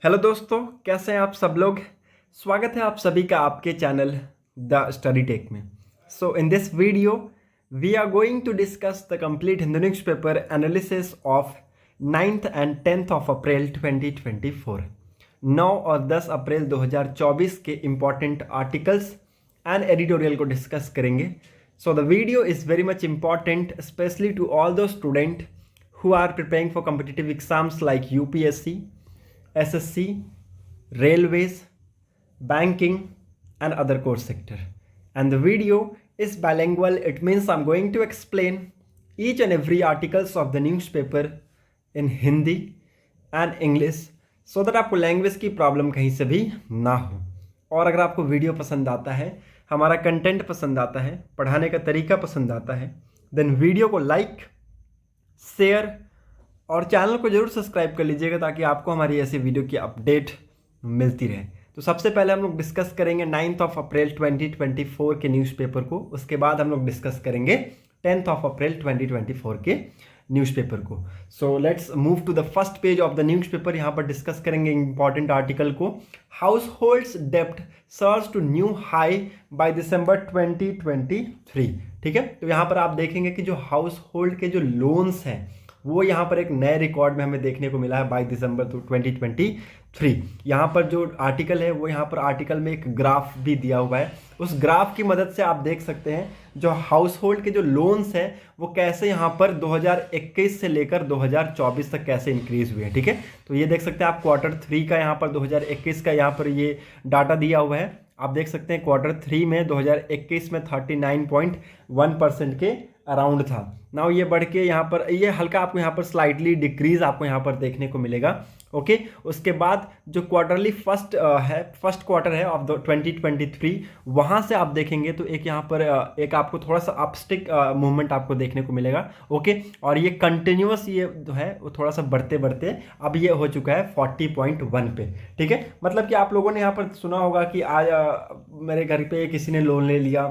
Hello दोस्तों, कैसे हैं आप सब लोग। स्वागत है आप सभी का आपके चैनल द स्टडी टेक में। So in this video we are going to discuss the complete Hindu newspaper analysis of 9th and 10th of April 2024। 9 और 10 अप्रैल 2024 के इम्पॉर्टेंट आर्टिकल्स एंड एडिटोरियल को डिस्कस करेंगे। So the video is very much important specially to all those student who are preparing for competitive exams like UPSC, SSC, railways, banking and other core sector. And the video is bilingual. It means I'm going to explain each and every articles of the newspaper in Hindi and English so that आपको language की problem कहीं से भी ना हो। और अगर आपको वीडियो पसंद आता है, हमारा कंटेंट पसंद आता है, पढ़ाने का तरीका पसंद आता है, देन वीडियो को लाइक, शेयर और चैनल को जरूर सब्सक्राइब कर लीजिएगा ताकि आपको हमारी ऐसी वीडियो की अपडेट मिलती रहे। तो सबसे पहले हम लोग डिस्कस करेंगे 9th ऑफ अप्रैल 2024 के न्यूज़पेपर को। उसके बाद हम लोग डिस्कस करेंगे 10th ऑफ अप्रैल 2024 के न्यूज़पेपर को। So let's move to the first page of the newspaper. यहाँ पर डिस्कस करेंगे इंपॉर्टेंट आर्टिकल को। हाउस डेप्ट surge to new high by December 2023। ठीक है, तो यहाँ पर आप देखेंगे कि जो हाउस होल्ड के जो लोन्स हैं वो यहाँ पर एक नए रिकॉर्ड में हमें देखने को मिला है बाई दिसंबर 2023। यहाँ पर जो आर्टिकल है वो यहाँ पर आर्टिकल में एक ग्राफ भी दिया हुआ है। उस ग्राफ की मदद से आप देख सकते हैं जो हाउस होल्ड के जो लोन्स हैं वो कैसे यहाँ पर 2021 से लेकर 2024 तक कैसे इंक्रीज हुए हैं। ठीक है, तो ये देख सकते हैं आप Q3 का यहाँ पर 2021 का यहाँ पर ये डाटा दिया हुआ है। आप देख सकते हैं Q3 में 2021 में 39.1% के अराउंड था। नाउ ये बढ़ के यहाँ पर ये हल्का आपको यहाँ पर स्लाइटली डिक्रीज आपको यहाँ पर देखने को मिलेगा। ओके, उसके बाद जो क्वार्टरली फर्स्ट क्वार्टर है ऑफ 2023 वहाँ से आप देखेंगे तो एक यहाँ पर एक आपको थोड़ा सा अपस्टिक मूवमेंट आपको देखने को मिलेगा। ओके, और ये कंटिन्यूअस ये जो है वो थोड़ा सा बढ़ते बढ़ते अब ये हो चुका है 40.1 पे। ठीक है, मतलब कि आप लोगों ने यहाँ पर सुना होगा कि आज मेरे घर पे किसी ने लोन ले लिया।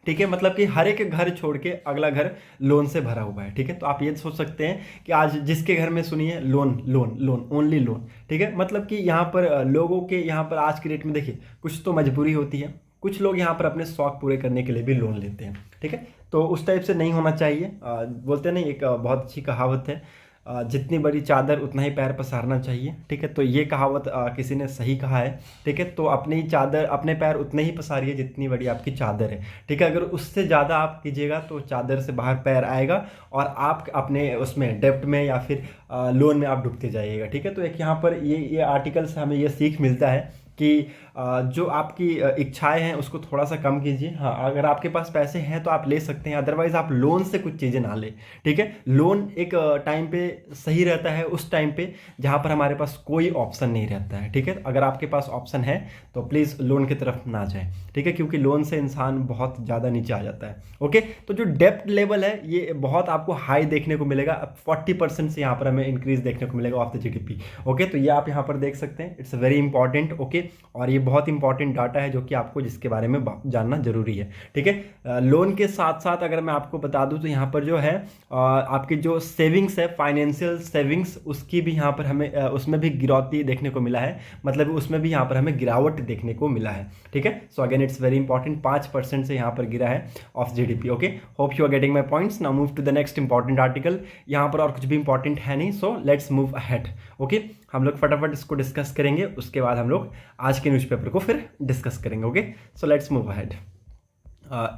ठीक है, मतलब कि हर एक घर छोड़ के अगला घर लोन से भरा हुआ है। ठीक है, तो आप ये सोच सकते हैं कि आज जिसके घर में सुनिए loan loan loan only loan. ठीक है, मतलब कि यहाँ पर लोगों के यहाँ पर आज की डेट में देखिए कुछ तो मजबूरी होती है, कुछ लोग यहाँ पर अपने शौक पूरे करने के लिए भी लोन लेते हैं। ठीक है, तो उस टाइप से नहीं होना चाहिए। बोलते नहीं, एक बहुत अच्छी कहावत है, जितनी बड़ी चादर उतना ही पैर पसारना चाहिए। ठीक है, तो ये कहावत किसी ने सही कहा है। ठीक है, तो अपनी चादर अपने पैर उतने ही पसारिए जितनी बड़ी आपकी चादर है। ठीक है, अगर उससे ज़्यादा आप कीजिएगा तो चादर से बाहर पैर आएगा और आप अपने उसमें डेप्ट में या फिर लोन में आप डूबते जाइएगा। ठीक है, तो एक यहाँ पर ये आर्टिकल से हमें ये सीख मिलता है कि जो आपकी इच्छाएं हैं उसको थोड़ा सा कम कीजिए। हाँ, अगर आपके पास पैसे हैं तो आप ले सकते हैं, अदरवाइज आप लोन से कुछ चीज़ें ना लें। ठीक है, लोन एक टाइम पे सही रहता है, उस टाइम पे जहाँ पर हमारे पास कोई ऑप्शन नहीं रहता है। ठीक है, अगर आपके पास ऑप्शन है तो प्लीज़ लोन की तरफ ना जाएं। ठीक है, क्योंकि लोन से इंसान बहुत ज़्यादा नीचे आ जाता है। ओके, तो जो डेप्ट लेवल है ये बहुत आपको हाई देखने को मिलेगा। अब 40% से यहाँ पर हमें इंक्रीज देखने को मिलेगा ऑफ द GDP। ओके, तो ये आप यहाँ पर देख सकते हैं, इट्स वेरी इंपॉर्टेंट। ओके, और ये बहुत इंपॉर्टेंट डाटा है जो कि आपको जिसके बारे में जानना जरूरी है। ठीक है, लोन के साथ साथ अगर मैं आपको बता दूं तो यहाँ पर जो है आपकी जो सेविंग्स है, फाइनेंशियल सेविंग्स, उसकी भी यहाँ पर हमें उसमें भी गिरौती देखने को मिला है, मतलब उसमें भी यहाँ पर हमें गिरावट देखने को मिला है। ठीक है, so again it's very important, 5% से यहाँ पर गिरा है of GDP। Okay, hope you are getting my points. Now move to the next important article. यहाँ पर और कुछ भी इंपॉर्टेंट है नहीं, so let's move ahead. Okay, हम लोग फटाफट इसको डिस्कस करेंगे, उसके बाद हम लोग आज के न्यूज़पेपर को फिर डिस्कस करेंगे। Okay, so let's move ahead.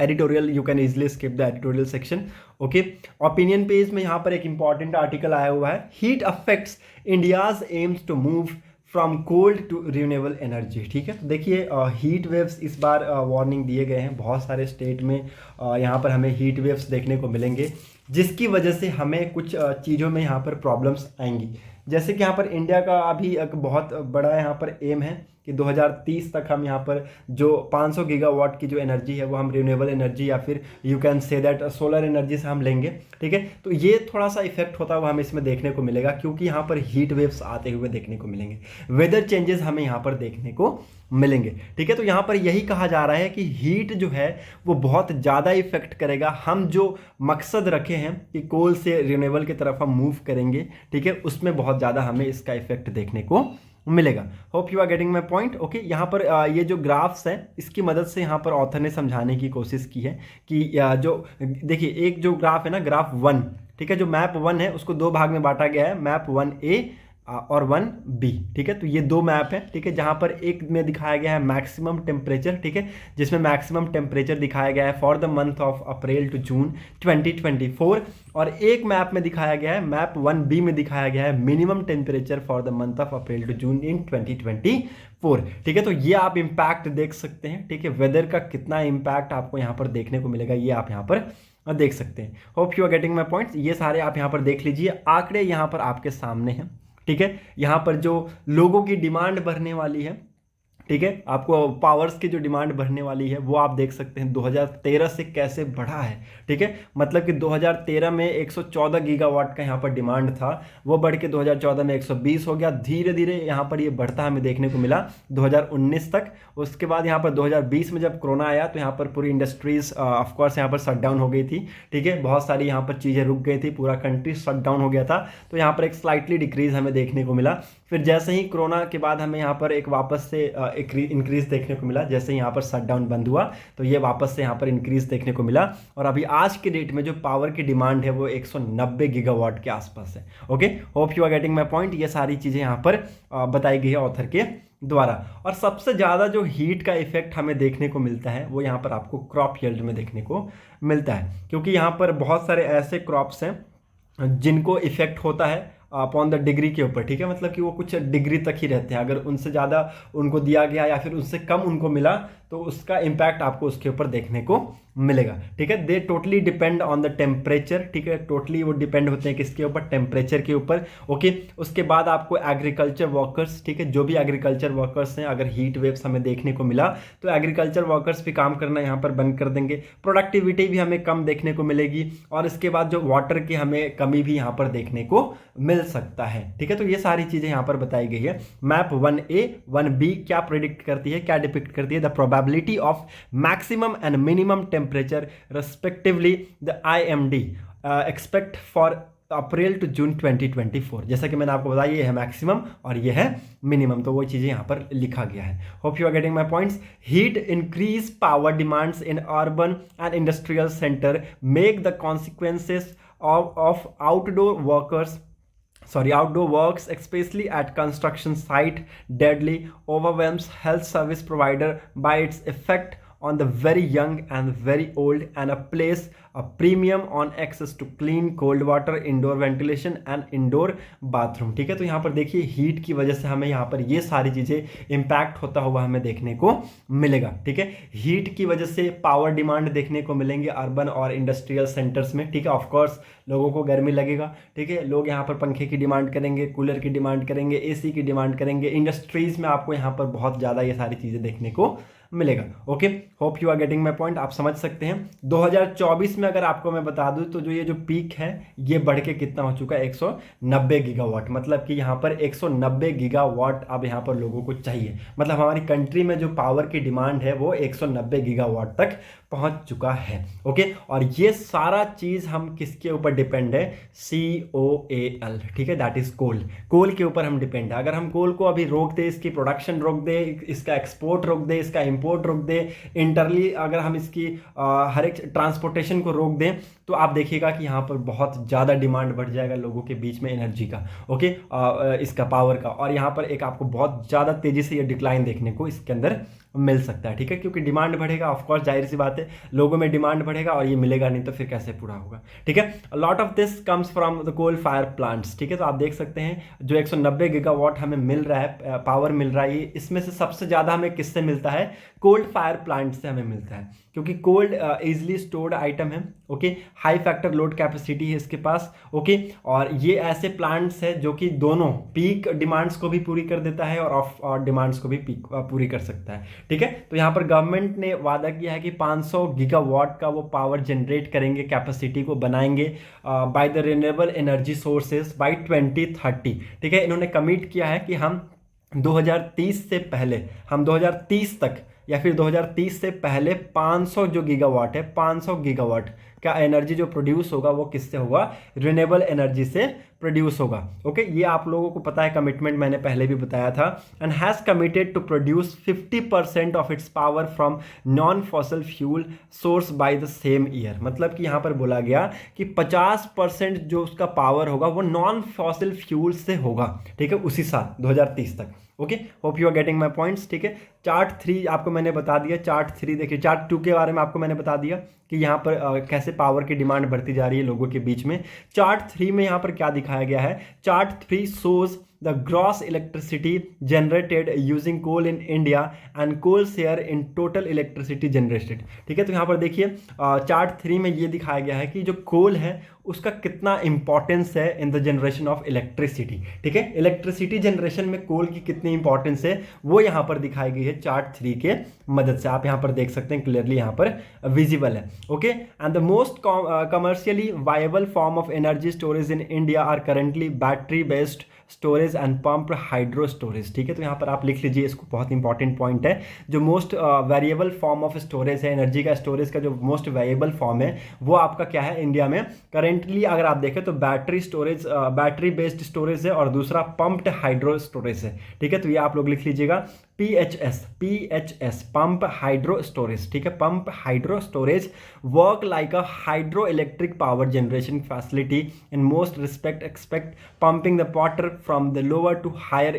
Editorial, you can easily skip the editorial section. Okay, opinion page में यहाँ पर एक इंपॉर्टेंट आर्टिकल आया हुआ है, heat affects India's aims to move from cold to renewable energy. ठीक है, तो देखिए हीट वेव्स इस बार वार्निंग दिए गए हैं, बहुत सारे स्टेट में यहाँ पर हमें हीट वेव्स देखने को मिलेंगे, जिसकी वजह से हमें कुछ चीज़ों में यहाँ पर प्रॉब्लम्स आएंगी। जैसे कि यहाँ पर इंडिया का अभी एक बहुत बड़ा यहाँ पर एम है कि 2030 तक हम यहाँ पर जो 500 गीगावाट की जो एनर्जी है वो हम रिन्यूएबल एनर्जी या फिर you can say that solar energy से हम लेंगे। ठीक है, तो ये थोड़ा सा इफेक्ट होता हुआ हमें इसमें देखने को मिलेगा, क्योंकि यहाँ पर हीट वेव्स आते हुए देखने को मिलेंगे, वेदर चेंजेस हमें यहाँ पर देखने को मिलेंगे। ठीक है, तो यहाँ पर यही कहा जा रहा है कि हीट जो है वो बहुत ज़्यादा इफेक्ट करेगा। हम जो मकसद रखे हैं कि कोल से रिन्यूएबल की तरफ हम मूव करेंगे, ठीक है, उसमें बहुत ज़्यादा हमें इसका इफेक्ट देखने को मिलेगा। Hope you are getting my point. Okay, यहाँ पर ये जो ग्राफ्स हैं इसकी मदद से यहाँ पर ऑथर ने समझाने की कोशिश की है कि जो देखिए एक जो ग्राफ है ना, ग्राफ 1, ठीक है, जो मैप 1 है उसको दो भाग में बांटा गया है, मैप 1A और 1B, ठीक है। तो ये दो मैप है, ठीक है, जहाँ पर एक में दिखाया गया है मैक्सिमम टेम्परेचर, ठीक है, जिसमें मैक्सिमम टेम्परेचर दिखाया गया है for the month of April to June 2024, और एक मैप में दिखाया गया है, मैप 1B में दिखाया गया है minimum temperature for the month of April to June in 2024, ठीक है। तो ये आप इम्पैक्ट देख सकते हैं, ठीक है, वेदर का कितना इम्पैक्ट आपको यहाँ पर देखने को मिलेगा, ये आप यहाँ पर देख सकते हैं। Hope you are getting my points. ये सारे आप यहाँ पर देख लीजिए, आंकड़े यहाँ पर आपके सामने हैं, ठीक है। यहाँ पर जो लोगों की डिमांड बढ़ने वाली है, ठीक है, आपको पावर्स की जो डिमांड बढ़ने वाली है वो आप देख सकते हैं 2013 से कैसे बढ़ा है, ठीक है। मतलब कि 2013 में 114 गीगावाट का यहाँ पर डिमांड था, वो बढ़ के 2014 में 120 हो गया, धीरे धीरे यहाँ पर ये बढ़ता हमें देखने को मिला 2019 तक। उसके बाद यहाँ पर 2020 में जब कोरोना आया तो यहाँ पर पूरी इंडस्ट्रीज ऑफकोर्स यहाँ पर शट डाउन हो गई थी, ठीक है, बहुत सारी यहाँ पर चीज़ें रुक गई थी, पूरा कंट्री शट डाउन हो गया था, तो यहाँ पर एक स्लाइटली डिक्रीज हमें देखने को मिला। फिर जैसे ही कोरोना के बाद हमें यहाँ पर एक वापस से इंक्रीज देखने को मिला, जैसे यहाँ पर शटडाउन बंद हुआ तो ये वापस से यहाँ पर इंक्रीज देखने को मिला, और अभी आज के डेट में जो पावर की डिमांड है वो 190 गीगावाट के आसपास है। Okay, hope you are getting my point. ये सारी चीज़ें यहाँ पर बताई गई है ऑथर के द्वारा। और सबसे ज़्यादा जो हीट का इफेक्ट हमें देखने को मिलता है वो यहाँ पर आपको क्रॉप यील्ड में देखने को मिलता है, क्योंकि यहाँ पर बहुत सारे ऐसे क्रॉप्स हैं जिनको इफेक्ट होता है अपॉन द डिग्री के ऊपर, ठीक है, मतलब कि वो कुछ डिग्री तक ही रहते हैं, अगर उनसे ज़्यादा उनको दिया गया या फिर उससे कम उनको मिला तो उसका इम्पैक्ट आपको उसके ऊपर देखने को मिलेगा, ठीक है। दे totally depend on the temperature, ठीक है, टोटली वो डिपेंड होते हैं किसके ऊपर, टेम्परेचर के ऊपर। ओके, उसके बाद आपको एग्रीकल्चर वर्कर्स, ठीक है, जो भी एग्रीकल्चर वर्कर्स हैं, अगर हीट वेव्स हमें देखने को मिला तो एग्रीकल्चर वर्कर्स भी काम करना यहाँ पर बंद कर देंगे, प्रोडक्टिविटी भी हमें कम देखने को मिलेगी, और इसके बाद जो वाटर की हमें कमी भी यहाँ पर देखने को मिल सकता है, ठीक है। तो ये सारी चीज़ें यहाँ पर बताई गई है। मैप 1A 1B क्या प्रिडिक्ट करती है, क्या डिपिक्ट करती है, the probability of maximum and minimum temperature respectively the IMD expect for April to June 2024। जैसा कि मैंने आपको बताया ये है मैक्सिमम और ये है मिनिमम, तो वो चीज़ें यहाँ पर लिखा गया है। Hope you are getting my points. Heat increase power demands in urban and industrial center make the consequences of outdoor works, especially at construction site, deadly overwhelms health service provider by its effect on the very young and very old, and place a premium on access to clean cold water, indoor ventilation and indoor bathroom, ठीक है। तो यहाँ पर देखिए heat की वजह से हमें यहाँ पर ये सारी चीज़ें इम्पैक्ट होता हुआ हमें देखने को मिलेगा, ठीक है। हीट की वजह से पावर डिमांड देखने को मिलेंगे अर्बन और इंडस्ट्रियल सेंटर्स में, ठीक है। ऑफकोर्स लोगों को गर्मी लगेगा, ठीक है, लोग यहाँ पर पंखे की डिमांड करेंगे, कूलर की डिमांड करेंगे, AC की डिमांड करेंगे, इंडस्ट्रीज़ में आपको यहाँ पर बहुत ज़्यादा ये सारी चीज़ें देखने को मिलेगा। Okay, hope you are getting my point. आप समझ सकते हैं 2024 में अगर आपको मैं बता दूं तो जो ये जो पीक है ये बढ़ के कितना हो चुका है, 190 गीगावाट, मतलब कि यहाँ पर 190 गीगावाट अब यहाँ पर लोगों को चाहिए, मतलब हमारी कंट्री में जो पावर की डिमांड है वो 190 गीगावाट तक पहुँच चुका है। ओके, और ये सारा चीज़ हम किसके ऊपर डिपेंड है, COAL, ठीक है, दैट इज कोल। कोल के ऊपर हम डिपेंड है। अगर हम कोल को अभी रोक दे, इसकी प्रोडक्शन रोक दे, इसका एक्सपोर्ट रोक दे, इसका इंपोर्ट रोक दे, इंटरली अगर हम इसकी हर एक ट्रांसपोर्टेशन को रोक दें तो आप देखिएगा कि यहाँ पर बहुत ज़्यादा डिमांड बढ़ जाएगा लोगों के बीच में एनर्जी का, ओके, इसका पावर का, और यहाँ पर एक आपको बहुत ज़्यादा तेज़ी से ये डिक्लाइन देखने को इसके अंदर मिल सकता है, ठीक है, क्योंकि डिमांड बढ़ेगा, ऑफकोर्स जाहिर सी बात है लोगों में डिमांड बढ़ेगा और ये मिलेगा नहीं तो फिर कैसे पूरा होगा, ठीक है। Lot of this comes from the coal fire plants, ठीक है। तो आप देख सकते हैं जो 190 गीगावाट हमें मिल रहा है, पावर मिल रहा है, इसमें से सबसे ज़्यादा हमें किससे मिलता है, कोल्ड फायर प्लांट से हमें मिलता है, क्योंकि कोल्ड इजिली स्टोर्ड आइटम है, okay, high factor load capacity है इसके पास, ओके, और ये ऐसे प्लांट्स है जो कि दोनों पीक डिमांड्स को भी पूरी कर देता है और ऑफ डिमांड्स को भी पूरी कर सकता है, ठीक है। तो यहाँ पर गवर्नमेंट ने वादा किया है कि 500 गीगावाट का वो पावर जनरेट करेंगे, कैपेसिटी को बनाएंगे by the renewable energy sources by 2030, ठीक है। इन्होंने कमिट किया है कि हम 2030 से पहले, हम 2030 तक या फिर 2030 से पहले 500 जो गीगावाट है, 500 गीगावाट का एनर्जी जो प्रोड्यूस होगा वो किससे होगा, रिन्यूएबल एनर्जी से प्रोड्यूस होगा। ओके, ये आप लोगों को पता है, कमिटमेंट मैंने पहले भी बताया था। And has committed to produce 50% of its power from non fossil fuel source by the same year. मतलब कि यहाँ पर बोला गया कि 50% जो उसका पावर होगा वो नॉन फॉसिल फ्यूल से होगा, ठीक है, उसी साल 2030 तक। Okay, hope you are getting my points. ठीक है, चार्ट 3 आपको मैंने बता दिया। चार्ट 3 देखिए, चार्ट 2 के बारे में आपको मैंने बता दिया कि यहाँ पर कैसे पावर की डिमांड बढ़ती जा रही है लोगों के बीच में। चार्ट 3 में यहाँ पर क्या दिखाया गया है, chart 3 shows the gross electricity generated using coal in India and coal share in total electricity generated. ठीक है, तो यहाँ पर देखिए चार्ट 3 में ये दिखाया गया है कि जो कोल है उसका कितना इंपॉर्टेंस है in the generation of electricity. ठीक है, इलेक्ट्रिसिटी जनरेशन में कोल की कितनी इंपॉर्टेंस है वो यहाँ पर दिखाई गई है चार्ट 3 के मदद से। आप यहाँ पर देख सकते हैं, क्लियरली यहाँ पर विजिबल है। Okay, and the most commercially viable form of energy storage in India are currently battery based storage and pump hydro storage. ठीक है, तो यहाँ पर आप लिख लीजिए, इसको बहुत इंपॉर्टेंट पॉइंट है। जो most variable form of storage है, एनर्जी का स्टोरेज का जो मोस्ट वेरिएबल फॉर्म है वो आपका क्या है इंडिया में करेंटली, अगर आप देखें तो battery storage, battery based storage है, और दूसरा पंप्ड हाइड्रो स्टोरेज है। ठीक है, तो ये आप लोग लिख लीजिएगा PHS पंप हाइड्रो स्टोरेज। ठीक है, pump hydro storage work like a hydro electric power generation facility in most respect expect pumping the water from the lower to higher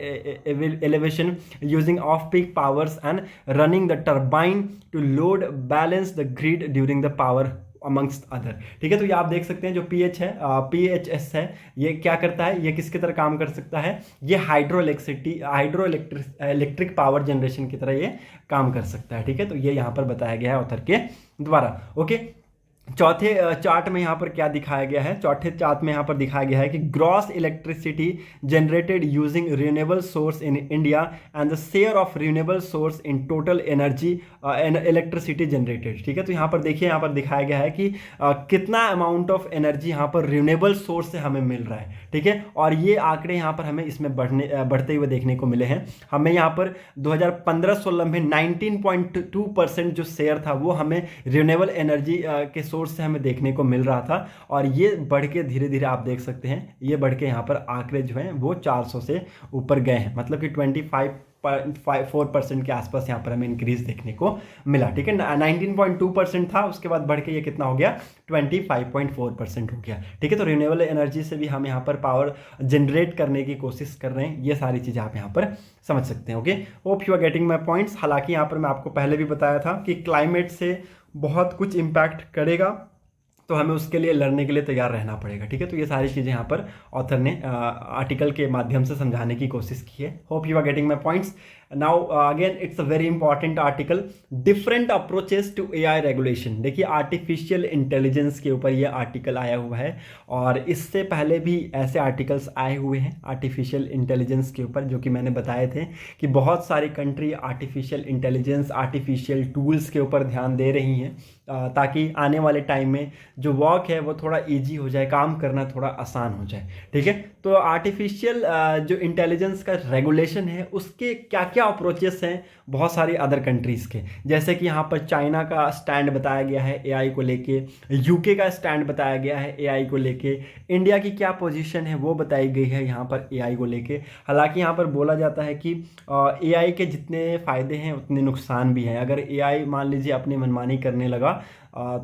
elevation using off-peak powers and running the turbine to load balance the grid during the power amongst other. ठीक है, तो ये आप देख सकते हैं जो PHS है ये क्या करता है, ये किसकी तरह काम कर सकता है, ये हाइड्रो इलेक्ट्रिक पावर जनरेशन की तरह ये काम कर सकता है। ठीक है, तो ये यहाँ पर बताया गया है ऑथर के द्वारा। ओके, चौथे चार्ट में यहाँ पर क्या दिखाया गया है, चौथे चार्ट में यहाँ पर दिखाया गया है कि gross electricity generated using renewable source in India and the share of renewable source in total energy electricity generated. ठीक है, तो यहाँ पर देखिए, यहाँ पर दिखाया गया है कि कितना अमाउंट ऑफ एनर्जी यहाँ पर रिन्यूएबल सोर्स से हमें मिल रहा है। ठीक है, और ये आंकड़े यहाँ पर हमें इसमें बढ़ते हुए देखने को मिले हैं। हमें यहाँ पर 2015-16 में 19.2% जो शेयर था वो हमें रिन्यूएबल एनर्जी के सोर्स से हमें देखने को मिल रहा था, और ये बढ़ के धीरे धीरे आप देख सकते हैं, ये बढ़ के यहाँ पर आंकड़े जो हैं वो 400 से ऊपर गए हैं। मतलब कि 25.4% के आसपास यहाँ पर हमें इंक्रीज देखने को मिला। ठीक है, 19.2% था, उसके बाद बढ़ के ये कितना हो गया, 25.4% हो गया। ठीक है, तो रिन्यूएबल एनर्जी से भी हम यहाँ पर पावर जनरेट करने की कोशिश कर रहे हैं। ये सारी चीज़ें आप यहाँ पर समझ सकते हैं। Okay, hope you are getting my points. हालांकि यहाँ पर मैं आपको पहले भी बताया था कि क्लाइमेट से बहुत कुछ इम्पैक्ट करेगा, तो हमें उसके लिए लड़ने के लिए तैयार रहना पड़ेगा। ठीक है, तो ये सारी चीज़ें यहाँ पर ऑथर ने आर्टिकल के माध्यम से समझाने की कोशिश की है। Hope you are getting my points. Now again it's a very important article, different approaches to AI regulation. देखिए, आर्टिफिशियल इंटेलिजेंस के ऊपर ये आर्टिकल आया हुआ है, और इससे पहले भी ऐसे आर्टिकल्स आए हुए हैं आर्टिफिशियल इंटेलिजेंस के ऊपर, जो कि मैंने बताए थे कि बहुत सारी country artificial intelligence, artificial tools के ऊपर ध्यान दे रही हैं, ताकि आने वाले टाइम में जो वर्क है वो थोड़ा ईजी हो जाए, काम करना थोड़ा आसान हो जाए। ठीक है, तो आर्टिफिशियल जो इंटेलिजेंस का रेगुलेशन है उसके क्या क्या अप्रोचेस हैं बहुत सारी अदर कंट्रीज़ के, जैसे कि यहाँ पर चाइना का स्टैंड बताया गया है AI को लेके, UK का स्टैंड बताया गया है AI को लेके, इंडिया की क्या पोजीशन है वो बताई गई है यहाँ पर AI को लेके। हालांकि यहाँ पर बोला जाता है कि AI के जितने फ़ायदे हैं उतने नुकसान भी हैं। अगर AI मान लीजिए अपनी मनमानी करने लगा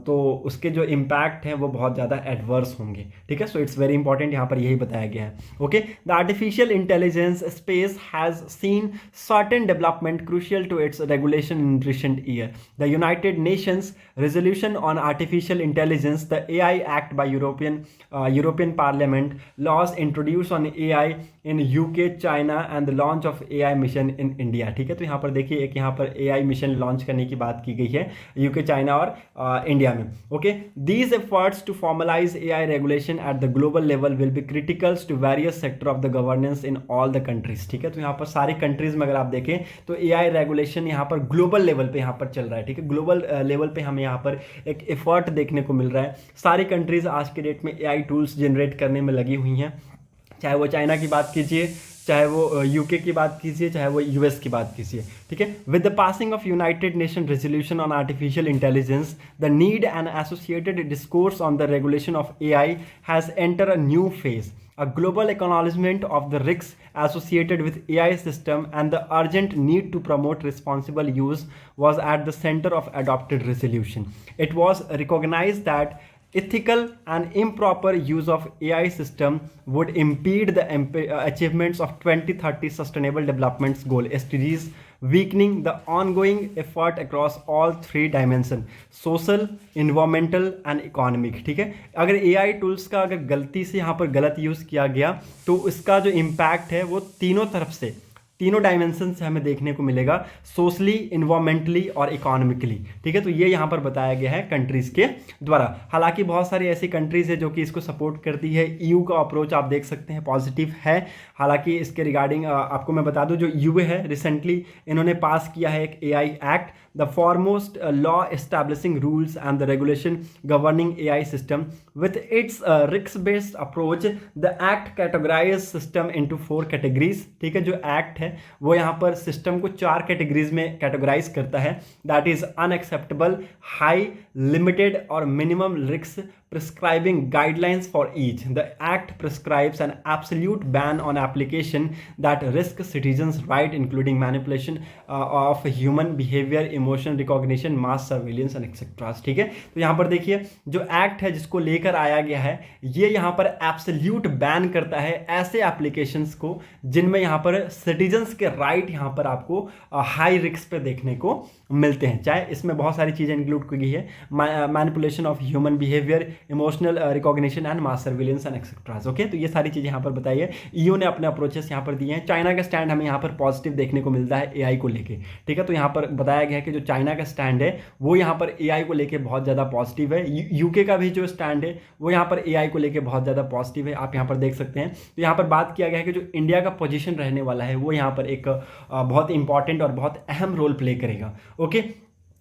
तो उसके जो इम्पैक्ट हैं वो बहुत ज़्यादा एडवर्स होंगे। ठीक है, सो इट्स वेरी इंपॉर्टेंट, यहाँ पर यही बताया गया है। Okay, the artificial intelligence space has seen certain development crucial to its regulation in recent year. The United Nations resolution on artificial intelligence, the AI act by European Parliament, laws introduce on AI in UK, China and the launch of AI mission in India. ठीक है, तो यहाँ पर देखिए, एक यहाँ पर AI mission launch करने की बात की गई है UK, चाइना और इंडिया में। Okay, these efforts to formalise AI regulation at the global level will be criticals to various sector of the governance in all the countries. ठीक है, तो यहाँ पर सारी कंट्रीज में अगर आप देखें तो AI रेगुलेशन यहाँ पर ग्लोबल लेवल पे यहाँ पर चल रहा है। ठीक है, ग्लोबल लेवल पे हमें यहाँ पर एक एफर्ट देखने को मिल रहा है। सारी कंट्रीज आज के डेट में AI टूल्स जनरेट करने में लगी हुई हैं, चाहे वो चाइना की बात कीजिए, चाहे वो यूके की बात कीजिए, चाहे वो यूएस की बात कीजिए, ठीक है। With the passing of United nation resolution on artificial intelligence, the need and associated discourse on the regulation of AI has enter a new phase. A global acknowledgement of the risks associated with AI system and the urgent need to promote responsible use was at the center of adopted resolution. It was recognized that ethical and improper use of AI system would impede the achievements of 2030 Sustainable Development Goal (SDGs), weakening the ongoing effort across all three dimension: social, environmental and economic. ठीक है, अगर AI tools का अगर गलती से यहाँ पर गलत यूज़ किया गया तो इसका जो इम्पैक्ट है वो तीनों तरफ से, तीनों डायमेंशन से हमें देखने को मिलेगा, सोशली, इन्वायरमेंटली और इकोनॉमिकली, ठीक है। तो ये यहाँ पर बताया गया है कंट्रीज़ के द्वारा। हालांकि बहुत सारी ऐसी कंट्रीज़ है जो कि इसको सपोर्ट करती है। ईयू का अप्रोच आप देख सकते हैं पॉजिटिव है। हालांकि इसके रिगार्डिंग आपको मैं बता दूं, जो यूए है रिसेंटली इन्होंने पास किया है एक AI act, the foremost law establishing rules and the regulation governing AI system with its risk based approach. The act categorize system into 4 categories, ठीक है। जो एक्ट है वो यहाँ पर सिस्टम को 4 कैटेगरीज में कैटेगराइज करता है, that is unacceptable, high, limited और minimum risk, prescribing guidelines for each. The act prescribes an absolute ban on application that risk citizens' right, including manipulation of human behavior, emotion recognition, mass surveillance and etc. ठीक है, तो यहाँ पर देखिए जो act है जिसको लेकर आया गया है, ये यहाँ पर एब्सोल्यूट बैन करता है ऐसे एप्लीकेशंस को जिनमें यहाँ पर सिटीजन्स के राइट यहाँ पर आपको हाई रिस्क पे देखने को मिलते हैं। चाहे इसमें बहुत सारी चीज़ें इंक्लूड की गई है, manipulation of human behaviour, emotional recognition and mass surveillance and etceteras. Okay, तो ये सारी चीज़ें यहाँ पर बताई है। ईयू ने अपने अप्रोचेस यहाँ पर दिए हैं। चाइना का स्टैंड हमें यहाँ पर पॉजिटिव देखने को मिलता है एआई को लेके, ठीक है। तो यहाँ पर बताया गया है कि जो चाइना का स्टैंड है वो यहाँ पर एआई को लेके बहुत ज़्यादा पॉजिटिव है। यूके का भी जो स्टैंड है वो यहाँ पर एआई को लेके बहुत ज़्यादा पॉजिटिव है, आप यहाँ पर देख सकते हैं। तो यहाँ पर बात किया गया है कि जो इंडिया का पोजीशन रहने वाला है वो यहाँ पर एक बहुत इंपॉर्टेंट और बहुत अहम रोल प्ले करेगा। Okay,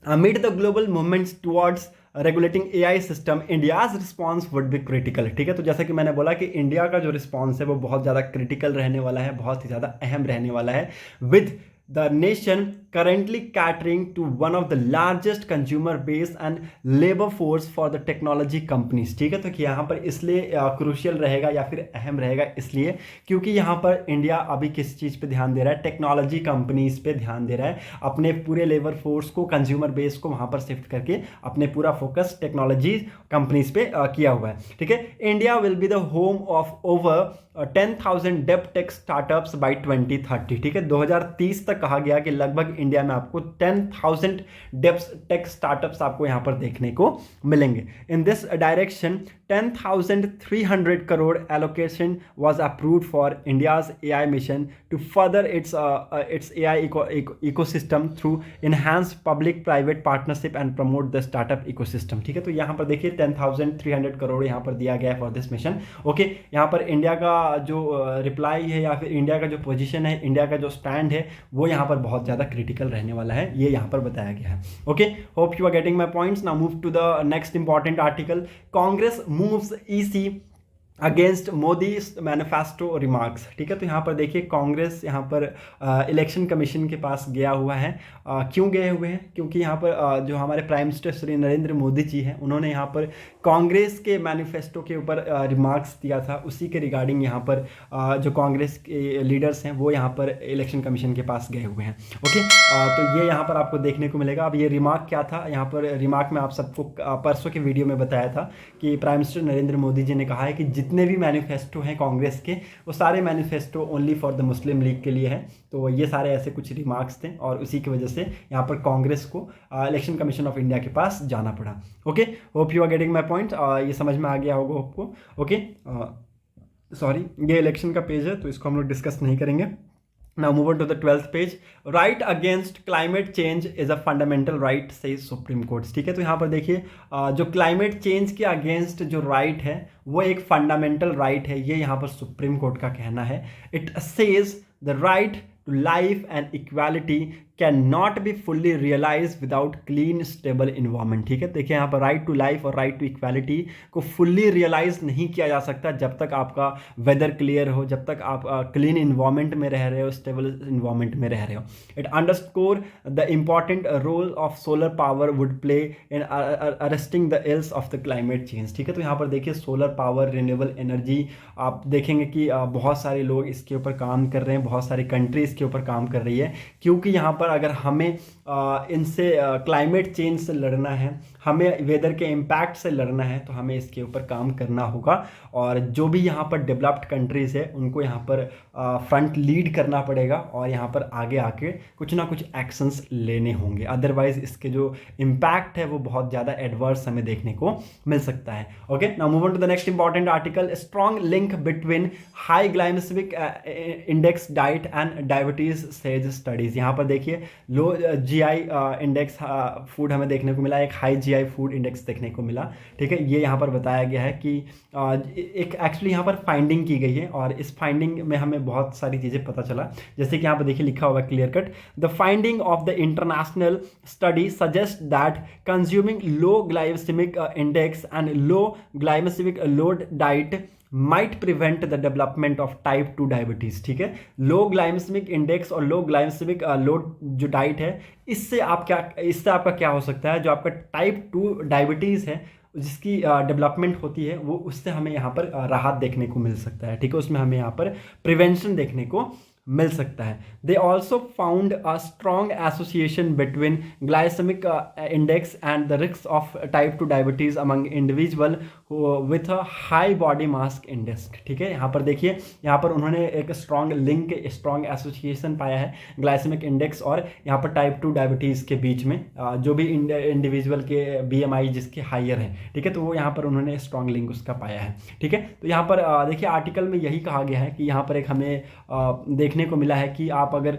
amid the global movements towards regulating AI system, India's response would be critical, ठीक है। तो जैसा कि मैंने बोला कि इंडिया का जो रिस्पॉन्स है वो बहुत ज़्यादा क्रिटिकल रहने वाला है, बहुत ही ज़्यादा अहम रहने वाला है। With the nation currently catering to one of the largest consumer base and labor force for the technology companies, ठीक है। तो कि यहाँ पर इसलिए क्रूशियल रहेगा या फिर अहम रहेगा इसलिए क्योंकि यहाँ पर इंडिया अभी किस चीज़ पे ध्यान दे रहा है, टेक्नोलॉजी कंपनीज पे ध्यान दे रहा है। अपने पूरे लेबर फोर्स को, कंज्यूमर बेस को वहाँ पर शिफ्ट करके अपने पूरा फोकस टेक्नोलॉजी कंपनीज पे किया हुआ है, ठीक है। India will be the home of over 10,000 deep tech startups by 2030, ठीक है। 2030 तक कहा गया कि लगभग इंडिया में आपको 10,000 डेप्स टेक स्टार्टअप्स आपको यहां पर देखने को मिलेंगे। In this direction 10,300 crore allocation was approved for India's AI mission to further its AI ecosystem through enhance public private partnership and promote the startup ecosystem, ठीक है। तो यहां पर देखिए 10,300 करोड़ यहां पर दिया गया है फॉर दिस मिशन। ओके, यहां पर इंडिया का जो रिप्लाई है या फिर इंडिया का जो पोजीशन है, इंडिया का जो स्टैंड है वो यहाँ पर बहुत ज़्यादा क्रिटिकल रहने वाला है, ये यहाँ पर बताया गया है। Okay, hope you are getting my points. Now move to the next important article. Congress moves EC against Modi manifesto remarks, ठीक है। तो यहाँ पर देखिए कांग्रेस यहाँ पर इलेक्शन कमीशन के पास गया हुआ है। क्यों गए हुए हैं? क्योंकि यहाँ पर जो हमारे प्राइम मिनिस्टर श्री नरेंद्र मोदी जी हैं उन्होंने यहाँ पर कांग्रेस के मैनिफेस्टो के ऊपर रिमार्क्स दिया था, उसी के रिगार्डिंग यहाँ पर जो कांग्रेस के लीडर्स हैं वो यहाँ पर इलेक्शन कमीशन के पास गए हुए हैं। ओके, तो ये यहाँ पर आपको देखने को मिलेगा। अब ये रिमार्क क्या था, यहाँ पर रिमार्क में आप सबको परसों के वीडियो में बताया था कि प्राइम मिनिस्टर नरेंद्र मोदी जी ने कहा है कि जितने भी मैनिफेस्टो हैं कांग्रेस के वो सारे manifesto only for the Muslim league के लिए हैं। तो ये सारे ऐसे कुछ रिमार्क्स थे और उसी की वजह से यहाँ पर कांग्रेस को इलेक्शन कमीशन ऑफ इंडिया के पास जाना पड़ा। Okay, hope you are getting my point. ये समझ में आ गया होगा आपको। ओके, सॉरी, ये इलेक्शन का पेज है तो इसको हम लोग डिस्कस नहीं करेंगे। Now move on to the 12th page. Right against climate change is a fundamental right, says Supreme Court, ठीक है। तो यहाँ पर देखिए जो क्लाइमेट चेंज के अगेंस्ट जो राइट है वो एक फंडामेंटल राइट है, ये यहाँ पर सुप्रीम कोर्ट का कहना है। It says the right to life and equality can not be fully realize without clean stable environment. ठीक है, देखिए यहाँ पर राइट टू लाइफ और राइट टू इक्वालिटी को फुल्ली रियलाइज नहीं किया जा सकता जब तक आपका वेदर क्लियर हो, जब तक आप क्लीन इन्वायरमेंट में रह रहे हो, स्टेबल इन्वायरमेंट में रह रहे हो। It underscore the important role of solar power would play in arresting the ills of the climate change. ठीक है, तो यहाँ पर देखिए सोलर पावर, रिन्यूएबल एनर्जी, आप देखेंगे कि बहुत सारे लोग इसके ऊपर काम कर रहे हैं, बहुत सारी कंट्री इसके ऊपर काम कर रही है, क्योंकि यहाँ पर अगर हमें इनसे क्लाइमेट चेंज से लड़ना है, हमें वेदर के इम्पैक्ट से लड़ना है, तो हमें इसके ऊपर काम करना होगा। और जो भी यहाँ पर डेवलप्ड कंट्रीज़ है उनको यहाँ पर फ्रंट लीड करना पड़ेगा और यहाँ पर आगे आके कुछ ना कुछ एक्शंस लेने होंगे, अदरवाइज इसके जो इम्पैक्ट है वो बहुत ज़्यादा एडवर्स हमें देखने को मिल सकता है। Okay, now move on to the next important article. Strong link between high glycemic index diet and diabetes says studies. यहाँ पर देखिए लो जीआई इंडेक्स फूड हमें देखने को मिला, एक हाई जीआई फूड इंडेक्स देखने को मिला। ठीक है, ये यहाँ पर बताया गया है कि एक एक्चुअली यहाँ पर फाइंडिंग की गई है और इस फाइंडिंग में हमें बहुत सारी चीज़ें पता चला, जैसे कि यहाँ पर देखिए लिखा हुआ clear cut, the finding of the international study suggest that consuming low glycemic index and low glycemic load diet might prevent the development of type 2 diabetes. ठीक है, लो ग्लाइसेमिक इंडेक्स और लो ग्लाइसेमिक लोड जो diet है, इससे आपका क्या हो सकता है, जो आपका टाइप 2 डायबिटीज़ है जिसकी डेवलपमेंट होती है, वो उससे हमें यहाँ पर राहत देखने को मिल सकता है। ठीक है, उसमें हमें यहाँ पर प्रिवेंशन देखने को मिल सकता है। They also found a strong association between glycemic index and the risk of type 2 diabetes among individual with a high body mass index. ठीक है, यहाँ पर देखिए यहाँ पर उन्होंने एक स्ट्रॉन्ग लिंक, स्ट्रॉन्ग एसोसिएशन पाया है ग्लाइसेमिक इंडेक्स और यहाँ पर टाइप 2 डायबिटीज़ के बीच में, जो भी इंडिविजुअल के BMI जिसके हाइयर है। ठीक है, तो वो यहाँ पर उन्होंने स्ट्रॉन्ग लिंक उसका पाया है। ठीक है, तो यहाँ पर देखिए आर्टिकल में यही कहा गया है कि यहाँ पर एक हमें देखने को मिला है कि आप अगर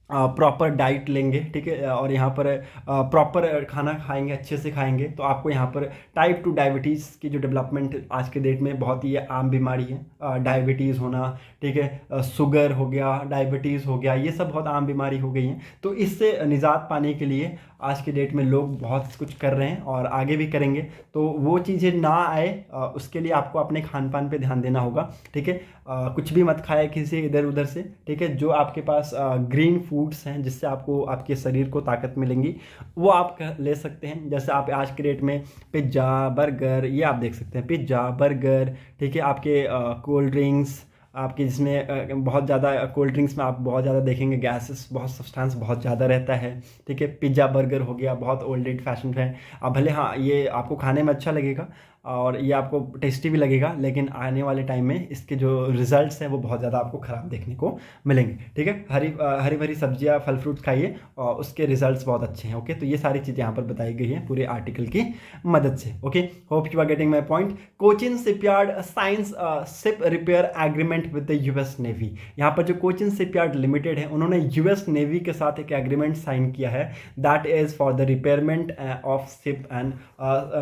प्रॉपर डाइट लेंगे, ठीक है, और यहाँ पर प्रॉपर खाना खाएंगे, अच्छे से खाएंगे, तो आपको यहाँ पर टाइप 2 डायबिटीज़ की जो डेवलपमेंट आज के डेट में बहुत ही आम बीमारी है, डायबिटीज़ होना, ठीक है, शुगर हो गया, डायबिटीज़ हो गया, ये सब बहुत आम बीमारी हो गई हैं। तो इससे निजात पाने के लिए आज के डेट में लोग बहुत कुछ कर रहे हैं और आगे भी करेंगे। तो वो चीज़ें ना आए, उसके लिए आपको अपने खान पान पे ध्यान देना होगा। ठीक है, कुछ भी मत खाए किसी इधर उधर से। ठीक है, जो आपके पास ग्रीन फूड्स हैं जिससे आपको आपके शरीर को ताकत मिलेंगी, वो आप ले सकते हैं। जैसे आप आज के डेट में पिज़्ज़ा, बर्गर, ये आप देख सकते हैं, पिज़्ज़ा, बर्गर, ठीक है, आपके कोल्ड ड्रिंक्स, आपकी जिसमें बहुत ज़्यादा कोल्ड ड्रिंक्स में आप बहुत ज़्यादा देखेंगे गैसेस, बहुत सब्सटेंस बहुत ज़्यादा रहता है। ठीक है, पिज़्ज़ा बर्गर हो गया, बहुत ओल्ड फैशन है। अब भले हाँ ये आपको खाने में अच्छा लगेगा और ये आपको टेस्टी भी लगेगा, लेकिन आने वाले टाइम में इसके जो रिजल्ट्स हैं वो बहुत ज़्यादा आपको ख़राब देखने को मिलेंगे। ठीक है, हरी भरी सब्जियां, फल फ्रूट्स खाइए और उसके रिजल्ट्स बहुत अच्छे हैं। ओके, तो ये सारी चीज़ें यहाँ पर बताई गई हैं पूरे आर्टिकल की मदद से। Okay, hope you are getting my point. Cochin shipyard signs ship repair agreement with the US navy. यहाँ पर जो कोचिन शिपयार्ड लिमिटेड है, उन्होंने US नेवी के साथ एक एग्रीमेंट साइन किया है, that is for the repayment of ship and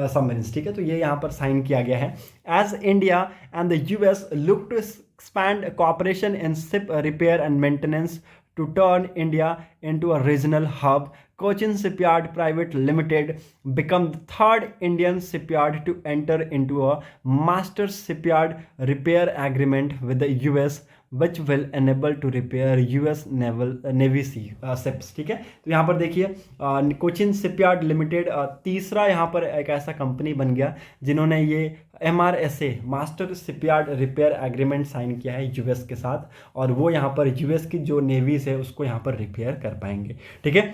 submarines. ठीक है, तो ये यहाँ पर साइन किया गया है। As India and the US look to expand cooperation in ship repair and maintenance to turn India into a regional hub, Cochin Shipyard Private Limited become the third Indian shipyard to enter into a master shipyard repair agreement with the US, which will enable to repair US Navy ships। ठीक है, तो यहाँ पर देखिए Cochin shipyard limited तीसरा यहाँ पर एक ऐसा कंपनी बन गया जिन्होंने ये MRSA master shipyard repair agreement sign किया है US के साथ, और वो यहाँ पर US की जो नेवीज है उसको यहाँ पर रिपेयर कर पाएंगे। ठीक है,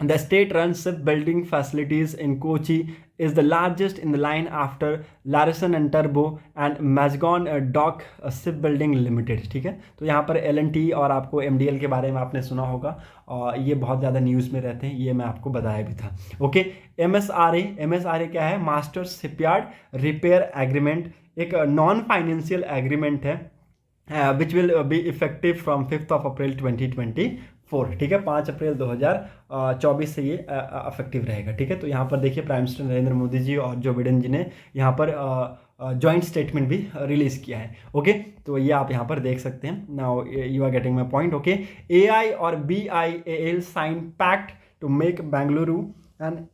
The state-run shipbuilding facilities in Kochi is the largest in the line after Larsen and Turbo and Mazagon Dock Shipbuilding Limited। ठीक है, तो यहाँ पर L&T और आपको MDL के बारे में आपने सुना होगा और ये बहुत ज़्यादा न्यूज़ में रहते हैं, ये मैं आपको बताया भी था। ओके, MSRA क्या है? मास्टर शिपयार्ड रिपेयर एग्रीमेंट, एक नॉन फाइनेंशियल एग्रीमेंट है which will be effective from 5 अप्रैल 2024। ठीक है, 5 अप्रैल 2024 से ये अफेक्टिव रहेगा। ठीक है, तो यहाँ पर देखिए प्राइम मिनिस्टर नरेंद्र मोदी जी और जो बिडेन जी ने यहाँ पर जॉइंट स्टेटमेंट भी रिलीज किया है। ओके, तो ये आप यहाँ पर देख सकते हैं। Now you are getting my point. Okay, AI और BIAL sign pact to make Bengaluru and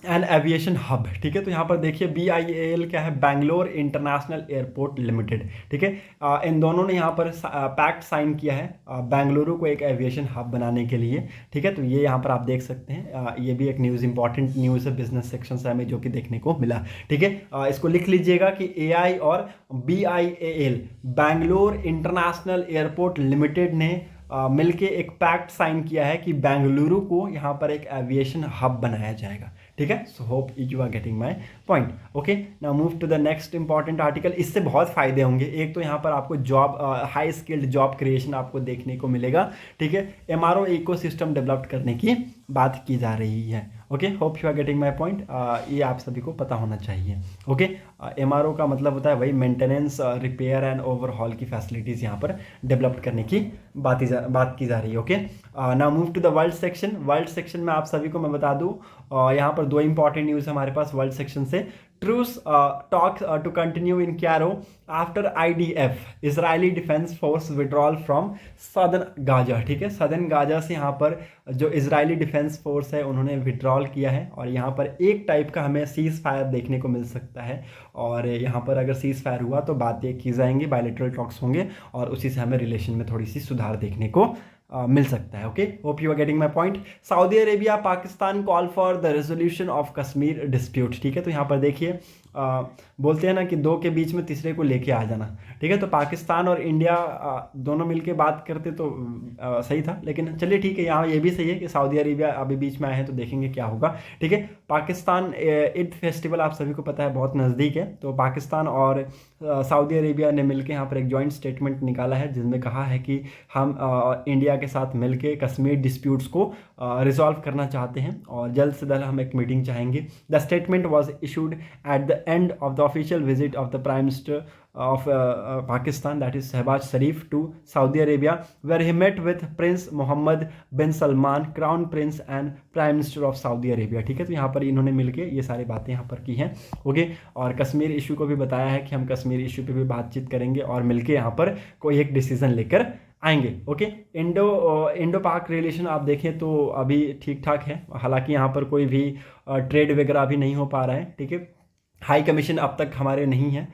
an aviation hub. ठीक है, तो यहाँ पर देखिए BIAL क्या है, बैंगलोर इंटरनेशनल एयरपोर्ट लिमिटेड। ठीक है, इन दोनों ने यहाँ पर पैक्ट साइन किया है बेंगलुरु को एक एविएशन हब बनाने के लिए। ठीक है, तो ये यहाँ पर आप देख सकते हैं, ये भी एक न्यूज़, इंपॉर्टेंट न्यूज़ है बिजनेस सेक्शन से हमें जो कि देखने को मिला। ठीक है, इसको लिख लीजिएगा कि AI और BIAL Bangalore international airport limited ने मिलके एक पैक्ट साइन किया है कि बेंगलुरु को यहाँ पर एक एविएशन हब बनाया जाएगा। ठीक है, so hope you are getting my point. Okay, now move to the next important article. इससे बहुत फायदे होंगे। एक तो यहाँ पर आपको job, high skilled job creation आपको देखने को मिलेगा। ठीक है, MRO इकोसिस्टम डेवलप करने की बात की जा रही है। Okay, hope you are getting my point. ये आप सभी को पता होना चाहिए। ओके, MRO का मतलब होता है वही मेंटेनेंस, रिपेयर एंड ओवरहॉल की फैसिलिटीज़ यहाँ पर डेवलप करने की बात की जा रही है। Okay, now move to the world section. World section में आप सभी को मैं बता दूँ, यहाँ पर दो इंपॉर्टेंट न्यूज़ हमारे पास वर्ल्ड सेक्शन से। Truce talk to continue in Cairo after IDF Israeli defence force withdrawal from southern Gaza. ठीक है, सदर्न गाजा से यहाँ पर जो इजरायली डिफेंस फोर्स है उन्होंने विड्रॉल किया है, और यहाँ पर एक टाइप का हमें सीज फायर देखने को मिल सकता है। और यहाँ पर अगर सीज फायर हुआ तो बातें की जाएंगी, बायलैटरल टॉक्स होंगे, और उसी से हमें रिलेशन में थोड़ी सी सुधार देखने को मिल सकता है। Okay, hope you are getting my point. Saudi Arabia Pakistan call for the resolution of Kashmir dispute. ठीक है, तो यहाँ पर देखिए बोलते हैं ना कि दो के बीच में तीसरे को लेके आ जाना। ठीक है, तो पाकिस्तान और इंडिया दोनों मिलके बात करते तो सही था, लेकिन चलिए ठीक है, यहाँ ये भी सही है कि सऊदी अरेबिया अभी बीच में आए हैं, तो देखेंगे क्या होगा। ठीक है, पाकिस्तान ईद फेस्टिवल आप सभी को पता है बहुत नज़दीक है, तो पाकिस्तान और सऊदी अरेबिया ने मिलकर यहाँ पर एक जॉइंट स्टेटमेंट निकाला है, जिसमें कहा है कि हम इंडिया के साथ मिलकर कश्मीर डिस्प्यूट्स को रिजॉल्व करना चाहते हैं, और जल्द से जल्द हम एक मीटिंग चाहेंगे। The statement was issued at the end of the official visit of the Prime Minister of Pakistan, that is Shehbaz Sharif, to Saudi Arabia, where he met with Prince Mohammed bin Salman, Crown Prince and Prime Minister of Saudi Arabia। ठीक है, तो यहाँ पर इन्होंने मिलके ये सारी बातें यहाँ पर की हैं। ओके, और कश्मीर इशू को भी बताया है कि हम कश्मीर इशू पे भी बातचीत करेंगे और मिलके यहाँ पर कोई एक डिसीजन लेकर आएंगे। ओके, इंडो पाक रिलेशन आप देखें तो अभी ठीक ठाक है, हालांकि यहाँ पर कोई भी ट्रेड वगैरह अभी नहीं हो पा रहा है। ठीक है, हाई कमीशन अब तक हमारे नहीं है,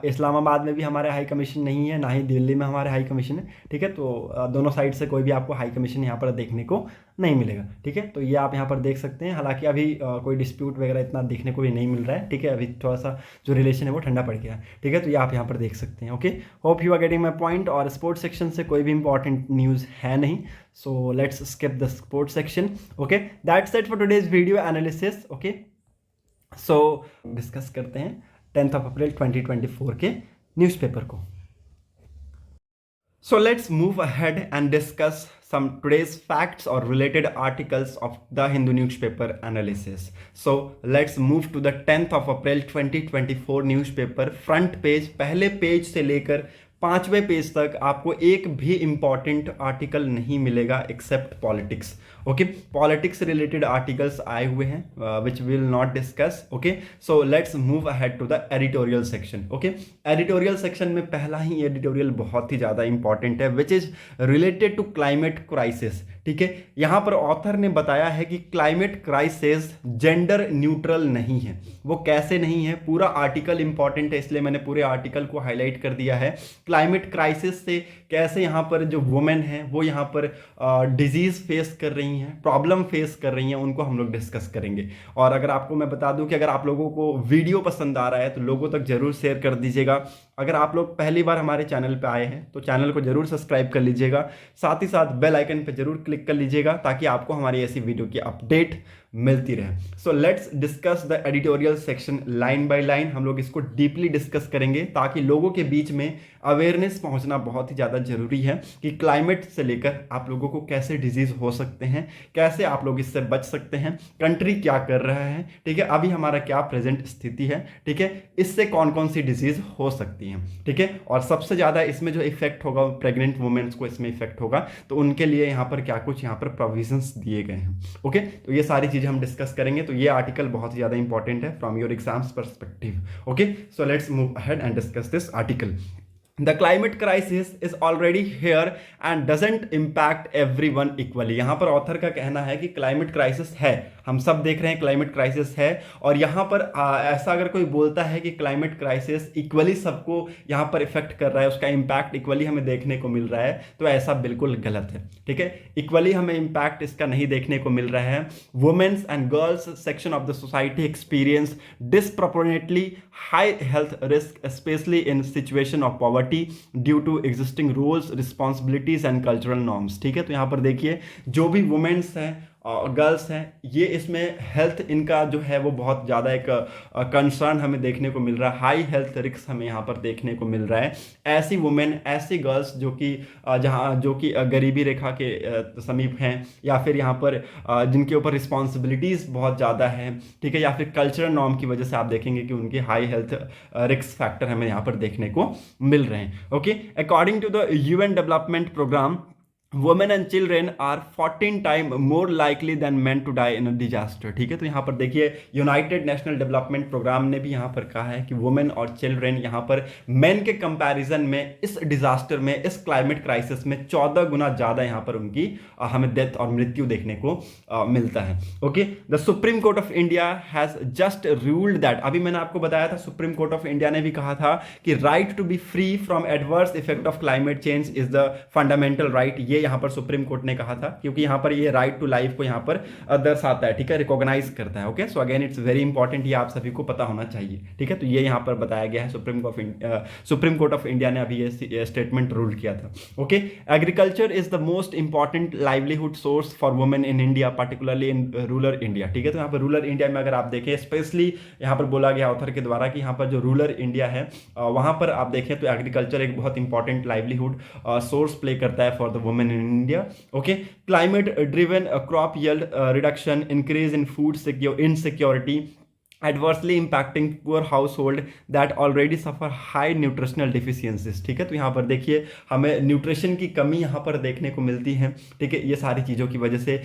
इस्लामाबाद में भी हमारे हाई कमीशन नहीं है, ना ही दिल्ली में हमारे हाई कमीशन है। ठीक है, तो दोनों साइड से कोई भी आपको हाई कमीशन यहाँ पर देखने को नहीं मिलेगा। ठीक है, तो ये आप यहाँ पर देख सकते हैं, हालांकि अभी कोई डिस्प्यूट वगैरह इतना देखने को भी नहीं मिल रहा है। ठीक है, अभी थोड़ा सा जो रिलेशन है वो ठंडा पड़ गया है। ठीक है, तो ये आप यहाँ पर देख सकते हैं। Okay, hope you are getting my point. और स्पोर्ट्स सेक्शन से कोई भी इंपॉर्टेंट न्यूज़ है नहीं, so let's skip the sports section. Okay, that's it for today's video analysis. Okay, so discuss करते हैं 10 अप्रैल 2024 के न्यूज़पेपर को। So let's move ahead and discuss some today's facts or related articles of the Hindu newspaper analysis. So let's move to the 10th of April 2024 newspaper front page। पहले page से लेकर 5वें page तक आपको एक भी important article नहीं मिलेगा except politics. Okay, politics related articles आए हुए हैं which will not discuss. Okay, so let's move ahead to the editorial section. Okay, editorial section में पहला ही एडिटोरियल बहुत ही ज़्यादा इंपॉर्टेंट है which is related to climate crisis. ठीक है, यहाँ पर ऑथर ने बताया है कि क्लाइमेट क्राइसिस जेंडर न्यूट्रल नहीं है। वो कैसे नहीं है, पूरा आर्टिकल इंपॉर्टेंट है, इसलिए मैंने पूरे आर्टिकल को हाईलाइट कर दिया है। क्लाइमेट क्राइसिस से कैसे यहाँ पर जो वुमेन हैं वो यहाँ पर डिजीज़ फेस कर रही हैं, प्रॉब्लम फेस कर रही हैं, उनको हम लोग डिस्कस करेंगे। और अगर आपको मैं बता दूं कि अगर आप लोगों को वीडियो पसंद आ रहा है तो लोगों तक जरूर शेयर कर दीजिएगा। अगर आप लोग पहली बार हमारे चैनल पे आए हैं तो चैनल को जरूर सब्सक्राइब कर लीजिएगा, साथ ही साथ बेल आइकन पे जरूर क्लिक कर लीजिएगा ताकि आपको हमारी ऐसी वीडियो की अपडेट मिलती रहे। So let's discuss the editorial section line by line. हम लोग इसको डीपली डिस्कस करेंगे ताकि लोगों के बीच में अवेयरनेस पहुंचना बहुत ही ज़्यादा जरूरी है कि क्लाइमेट से लेकर आप लोगों को कैसे डिजीज़ हो सकते हैं, कैसे आप लोग इससे बच सकते हैं, कंट्री क्या कर रहा है। ठीक है, अभी हमारा क्या प्रेजेंट स्थिति है। ठीक है, इससे कौन कौन सी डिजीज़ हो सकती हैं। ठीक है, और सबसे ज़्यादा इसमें जो इफेक्ट होगा प्रेग्नेंट वुमेन्स को इसमें इफेक्ट होगा, तो उनके लिए यहाँ पर क्या कुछ यहाँ पर प्रोविजंस दिए गए हैं। ओके, तो ये सारी चीज़ें चीज़ हम डिस्कस करेंगे। तो ये आर्टिकल बहुत ही ज़्यादा इंपॉर्टेंट है from your exams perspective. Okay, so let's move ahead and discuss this article. The climate crisis is already here and doesn't impact everyone equally। यहाँ पर ऑथर का कहना है कि क्लाइमेट क्राइसिस है, हम सब देख रहे हैं क्लाइमेट क्राइसिस है, और यहाँ पर ऐसा अगर कोई बोलता है कि क्लाइमेट क्राइसिस इक्वली सबको यहाँ पर इफेक्ट कर रहा है, उसका इम्पैक्ट इक्वली हमें देखने को मिल रहा है, तो ऐसा बिल्कुल गलत है। ठीक है, इक्वली हमें इम्पैक्ट इसका नहीं देखने को मिल रहा है। Women's and girls section of the society experience disproportionately high health risk specially in situation of poverty due to existing roles, responsibilities and cultural norms. ठीक है, तो यहाँ पर देखिए जो भी वुमेन्स हैं, गर्ल्स हैं, ये इसमें हेल्थ इनका जो है वो बहुत ज़्यादा एक कंसर्न हमें देखने को मिल रहा है, हाई हेल्थ रिस्क हमें यहाँ पर देखने को मिल रहा है। ऐसी वुमेन, ऐसी गर्ल्स जो कि गरीबी रेखा के समीप हैं, या फिर यहाँ पर जिनके ऊपर रिस्पॉन्सिबिलिटीज़ बहुत ज़्यादा हैं, ठीक है, या फिर कल्चरल नॉर्म की वजह से आप देखेंगे कि उनके हाई हेल्थ रिस्क फैक्टर हमें यहाँ पर देखने को मिल रहे हैं। Okay, according to the UN development programme, women and children are 14 time more likely than men to die in a disaster. ठीक है, तो यहाँ पर देखिए यूनाइटेड नेशनल डेवलपमेंट प्रोग्राम ने भी यहाँ पर कहा है कि वुमेन और चिल्ड्रेन यहाँ पर मेन के कंपैरिजन में इस डिजास्टर में, इस क्लाइमेट क्राइसिस में 14 गुना ज़्यादा यहाँ पर उनकी हमें डेथ और मृत्यु देखने को मिलता है। Okay, the supreme court of India has just ruled that, अभी मैंने आपको बताया था सुप्रीम कोर्ट ऑफ इंडिया ने भी कहा था कि right to be free from adverse effect of climate change is the fundamental right. ये यहाँ पर सुप्रीम कोर्ट ने कहा था, क्योंकि यहाँ पर ये राइट टू लाइफ को यहाँ पर दर्शाता है, ठीक है, रिकॉग्नाइज करता है। Okay, so again it's very important, ये आप सभी को पता होना चाहिए। ठीक है, तो ये यहाँ पर बताया गया है, सुप्रीम कोर्ट ऑफ इंडिया ने अभी ये स्टेटमेंट रूल किया था। Okay, agriculture is the most important livelihood source for women in India, particularly in rural India. ठीक है, तो यहाँ पर रूरल इंडिया में अगर आप देखें, स्पेशली यहाँ पर बोला गया ऑथर के द्वारा कि यहाँ पर जो रूरल इंडिया है वहाँ पर आप देखें तो एग्रीकल्चर एक बहुत इंपॉर्टेंट लाइवलीहुड सोर्स प्ले करता है for the women in India. Okay, climate driven crop yield reduction, increase in food insecurity, adversely impacting poor household that already suffer high nutritional deficiencies। ठीक है, तो यहाँ पर देखिए हमें न्यूट्रिशन की कमी यहाँ पर देखने को मिलती है। ठीक है, ये सारी चीज़ों की वजह से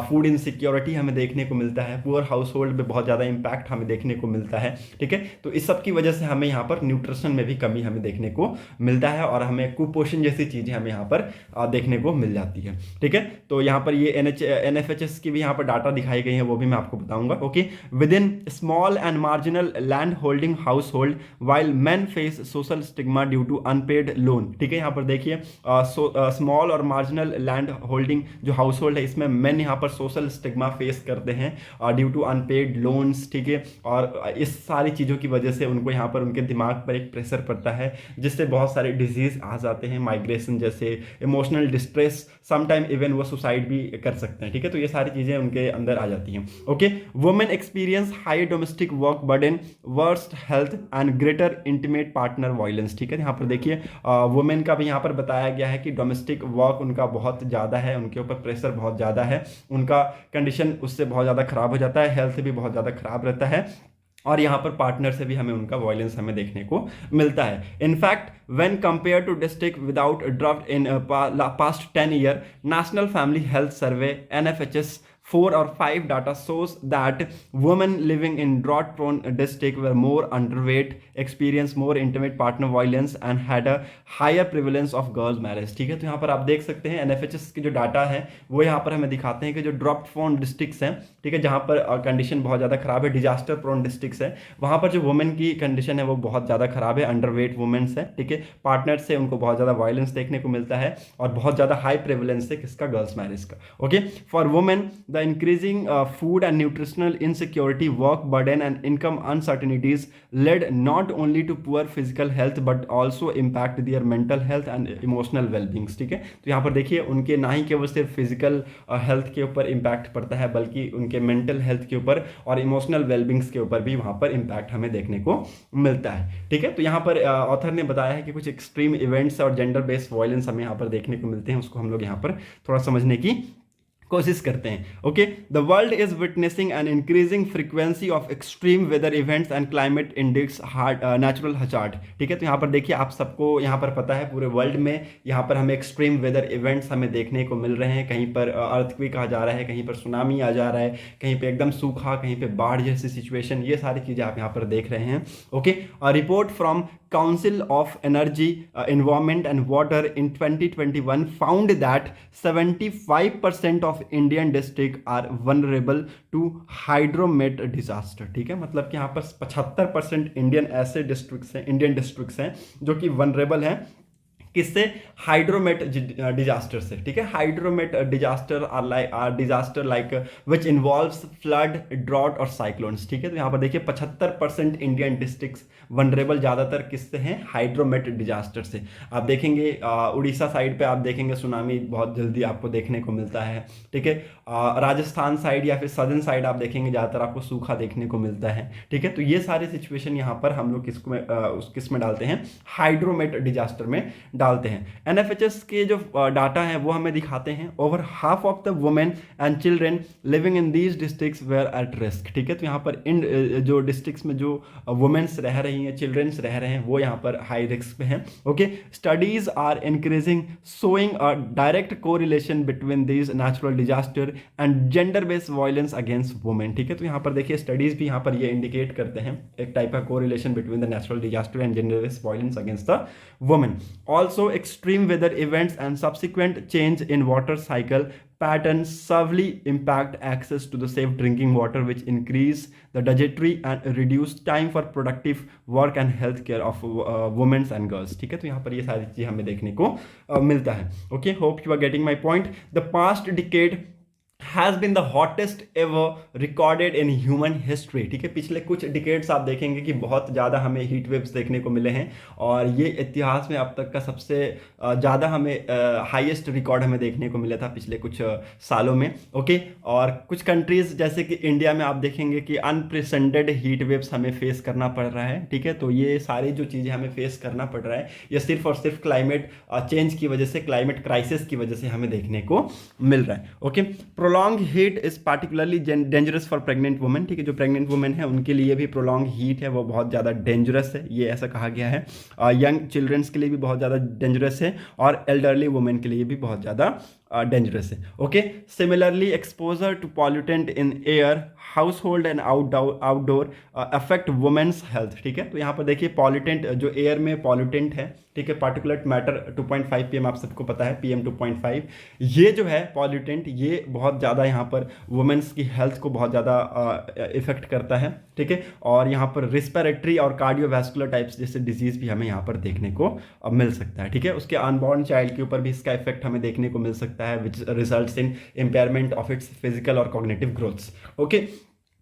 फूड इनसिक्योरिटी हमें देखने को मिलता है, पुअर हाउस होल्ड में बहुत ज़्यादा इम्पैक्ट हमें देखने को मिलता है। ठीक है, तो इस सब की वजह से हमें यहाँ पर न्यूट्रिशन में भी कमी हमें देखने को मिलता है, और हमें कुपोषण जैसी चीज़ें हमें यहाँ पर देखने को मिल जाती है। ठीक है, तो यहाँ पर ये NFHS की भी यहाँ पर डाटा दिखाई गई है, वो भी मैं आपको बताऊँगा। Okay, with in small and marginal land holding household while men face social stigma due to unpaid loan। ठीक है, यहाँ पर देखिए स्मॉल और मार्जिनल लैंड होल्डिंग जो हाउस होल्ड है, इसमें मेन यहाँ पर सोशल स्टिग्मा फेस करते हैं ड्यू टू अनपेड लोन्स। ठीक है, और इस सारी चीज़ों की वजह से उनको यहाँ पर उनके दिमाग पर एक प्रेशर पड़ता है, जिससे बहुत सारे डिजीज आ जाते हैं, माइग्रेशन जैसे, इमोशनल डिस्ट्रेस, समटाइम इवन वो सुसाइड भी कर सकते हैं। ठीक है, तो ये सारी चीज़ें उनके अंदर आ जाती हैं। Okay, women experience high domestic work burden, worst health and greater intimate partner violence. ठीक है, यहाँ पर देखिए वुमेन का भी यहाँ पर बताया गया है कि डोमेस्टिक वर्क उनका बहुत ज़्यादा है, उनके ऊपर प्रेशर बहुत ज़्यादा है, उनका कंडीशन उससे बहुत ज़्यादा खराब हो जाता है, हेल्थ भी बहुत ज़्यादा खराब रहता है, और यहाँ पर पार्टनर से भी हमें उनका वायलेंस हमें देखने को मिलता है। In fact when compare to district without drop in past 10 year, national family health survey NFHS 4 or 5 data shows that women living in drought-prone district were more underweight, experienced more intimate partner violence and had a higher prevalence of girls marriage। ठीक है, तो यहाँ पर आप देख सकते हैं NFHS की जो डाटा है वो यहाँ पर हमें दिखाते हैं कि जो ड्रॉप प्रोन डिस्ट्रिक्ट्स हैं, ठीक है, जहाँ पर कंडीशन बहुत ज़्यादा खराब है, डिजास्टर प्रोन डिस्ट्रिक्ट्स है, वहाँ पर जो वुमेन की कंडीशन है वो बहुत ज़्यादा खराब है, अंडरवेट वुमेन्स है। ठीक है, पार्टनर से उनको बहुत ज़्यादा वायलेंस देखने को मिलता है, और बहुत ज़्यादा हाई प्रेवलेंस है किसका, गर्ल्स मैरिज का। Okay, for women the increasing food and nutritional insecurity, work burden and income uncertainties led not only to poor physical health but also impact their mental health and emotional well-being। ठीक है, तो यहाँ पर देखिए उनके ना ही केवल सिर्फ फिजिकल हेल्थ के ऊपर इम्पैक्ट पड़ता है, बल्कि उनके मेंटल हेल्थ के ऊपर और इमोशनल वेलबींग्स के ऊपर भी वहाँ पर इम्पैक्ट हमें देखने को मिलता है। ठीक है, तो यहाँ पर ऑथर ने बताया है कि कुछ एक्सट्रीम इवेंट्स और जेंडर बेस्ड वायलेंस हमें यहाँ पर देखने को मिलते हैं, उसको हम लोग यहाँ पर थोड़ा समझने की कोशिश करते हैं। Okay, the world is witnessing an increasing frequency of extreme weather events and climate index hard natural hazard. ठीक है, तो यहाँ पर देखिए आप सबको यहाँ पर पता है पूरे वर्ल्ड में यहाँ पर हमें एक्सट्रीम वेदर इवेंट्स हमें देखने को मिल रहे हैं। कहीं पर अर्थक्वेक आ जा रहा है, कहीं पर सुनामी आ जा रहा है, कहीं पे एकदम सूखा, कहीं पे बाढ़ जैसी सिचुएशन, ये सारी चीज़ें आप यहाँ पर देख रहे हैं। Okay, report from Council of Energy, Environment and Water in 2021 found that 75% of Indian districts are vulnerable to hydromet disaster। ठीक है, मतलब कि यहाँ पर 75% इंडियन ऐसे डिस्ट्रिक्ट्स हैं, इंडियन डिस्ट्रिक्ट्स हैं जो कि वनरेबल हैं, किससे? हाइड्रोमेट डिजास्टर से। ठीक है, hydromet disaster are disaster like which involves flood, drought और साइक्लोन्स। ठीक है, तो यहाँ पर देखिए 75% इंडियन डिस्ट्रिक्ट्स वनरेबल ज़्यादातर किससे हैं? हाइड्रोमेट डिजास्टर से। आप देखेंगे उड़ीसा साइड पे आप देखेंगे सुनामी बहुत जल्दी आपको देखने को मिलता है। ठीक है, राजस्थान साइड या फिर सदर्न साइड आप देखेंगे ज़्यादातर आपको सूखा देखने को मिलता है। ठीक है, तो ये सारी सिचुएशन यहाँ पर हम लोग किस में डालते हैं? हाइड्रोमेट डिजास्टर में डालते हैं। एनएफएचएस के जो डाटा है वो हमें दिखाते हैं over half of the women and children living in these districts where at risk. ठीक है, तो यहाँ पर इन जो डिस्ट्रिक्ट्स में जो वुमेन्स रह रही हैं, चिल्ड्रेन्स रह रहे हैं, वो यहाँ पर हाई रिस्क पे हैं। Okay, studies are increasing showing a direct correlation between these natural disaster and gender based violence against women. ठीक है, तो यहाँ पर देखिए स्टडीज भी यहाँ पर ये इंडिकेट करते हैं एक टाइप का correlation between the natural disaster and gender based violence against the women. Also, extreme weather events and subsequent change in water cycle patterns severely impact access to the safe drinking water, which increase the dietary and reduce time for productive work and health care of women and girls। ठीक है, तो यहाँ पर ये सारी चीज़ हमें देखने को मिलता है। Okay, hope you are getting my point. The past decade has been the hottest ever recorded in human history. ठीक है, पिछले कुछ डिकेड्स आप देखेंगे कि बहुत ज़्यादा हमें हीट वेव्स देखने को मिले हैं और ये इतिहास में अब तक का सबसे ज़्यादा हमें हाईएस्ट रिकॉर्ड हमें देखने को मिला था पिछले कुछ सालों में। ओके, और कुछ कंट्रीज़ जैसे कि इंडिया में आप देखेंगे कि अनप्रेसिडेंटेड हीट वेव्स हमें फेस करना पड़ रहा है। ठीक है, तो ये सारी जो चीज़ें हमें फेस करना पड़ रहा है ये सिर्फ और सिर्फ क्लाइमेट चेंज की वजह से, क्लाइमेट क्राइसिस की वजह से हमें देखने को मिल रहा है। Okay, prolong heat is particularly dangerous for pregnant women. ठीक है, जो प्रेग्नेंट वुमेन है उनके लिए भी प्रोलॉन्ग हीट है वो बहुत ज़्यादा डेंजरस है, ये ऐसा कहा गया है। यंग चिल्ड्रंस के लिए भी बहुत ज़्यादा डेंजरस है और एल्डरली वुमेन के लिए भी बहुत ज़्यादा डेंजरस है। Okay, similarly exposure to pollutant in air, household and outdoor affect women's health. ठीक है, तो यहाँ पर देखिए पॉल्यूटेंट जो एयर में पॉल्यूटेंट है, ठीक है, पार्टिकुलेट मैटर 2.5 PM आप सबको पता है, PM 2.5, ये जो है पॉल्यूटेंट ये बहुत ज़्यादा यहाँ पर वुमेन्स की हेल्थ को बहुत ज़्यादा इफेक्ट करता है। ठीक है, और यहाँ पर रिस्पिरेटरी और कार्डियोवैस्कुलर टाइप्स जैसे डिजीज़ भी हमें यहाँ पर देखने को मिल सकता है। ठीक है, उसके अनबॉर्न चाइल्ड के ऊपर भी इसका इफेक्ट हमें देखने को मिल सकता है, which results in impairment of its physical और cognitive growths. Okay,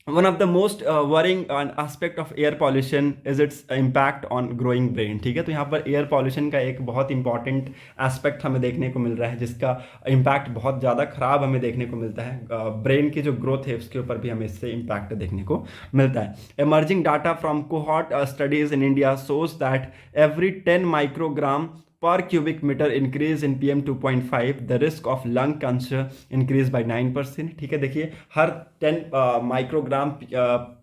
one of the most worrying aspect of air pollution is its impact on growing brain। ठीक है, तो यहाँ पर एयर पॉल्यूशन का एक बहुत इंपॉर्टेंट एस्पेक्ट हमें देखने को मिल रहा है जिसका इम्पैक्ट बहुत ज़्यादा खराब हमें देखने को मिलता है। ब्रेन की जो ग्रोथ है उसके ऊपर भी हमें इससे इम्पैक्ट देखने को मिलता है। emerging data from cohort studies in India shows that every 10 microgram per cubic meter increase in PM 2.5 the risk of lung cancer increase by 9%। ठीक है, देखिए हर 10 माइक्रोग्राम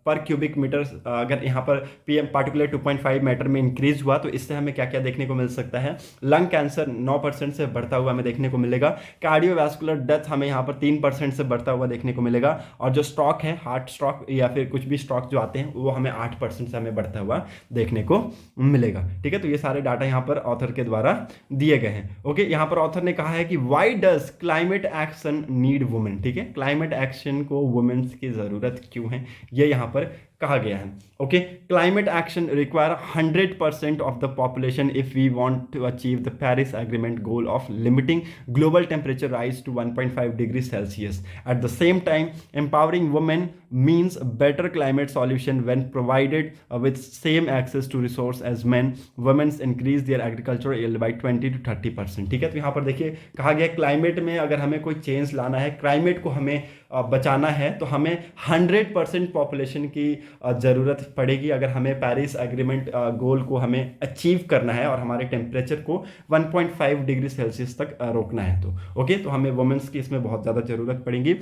पर क्यूबिक मीटर अगर यहाँ पर PM पार्टिकुलर 2.5 मैटर में इंक्रीज हुआ तो इससे हमें क्या क्या देखने को मिल सकता है? लंग कैंसर 9% से बढ़ता हुआ हमें देखने को मिलेगा। कार्डियोवैस्कुलर डेथ हमें यहाँ पर 3% से बढ़ता हुआ देखने को मिलेगा। और जो स्ट्रोक है, हार्ट स्ट्रोक या फिर कुछ भी स्ट्रोक जो आते हैं वो हमें 8% से हमें बढ़ता हुआ देखने को मिलेगा। ठीक है, तो ये सारे डाटा यहाँ पर ऑथर के द्वारा दिए गए हैं। ओके, यहाँ पर ऑथर ने कहा है कि why does climate action need women. ठीक है, क्लाइमेट एक्शन को वुमेन्स की ज़रूरत क्यों है ये यहाँ पर कहा गया है। Okay, climate action require 100% of the population if we want to achieve the Paris agreement goal of limiting global temperature rise to 1.5 degree Celsius. At the same time empowering women means better climate solution when provided with same access to resource as men. Women increase their agricultural yield by 20 to 30%। ठीक है, तो यहाँ पर देखिए कहा गया climate में अगर हमें कोई चेंज लाना है, क्लाइमेट को हमें बचाना है तो हमें 100% पॉपुलेशन की ज़रूरत पड़ेगी अगर हमें पेरिस एग्रीमेंट गोल को हमें अचीव करना है और हमारे टेम्परेचर को 1.5 डिग्री सेल्सियस तक रोकना है। तो ओके, तो हमें वुमेंस की इसमें बहुत ज़्यादा ज़रूरत पड़ेगी।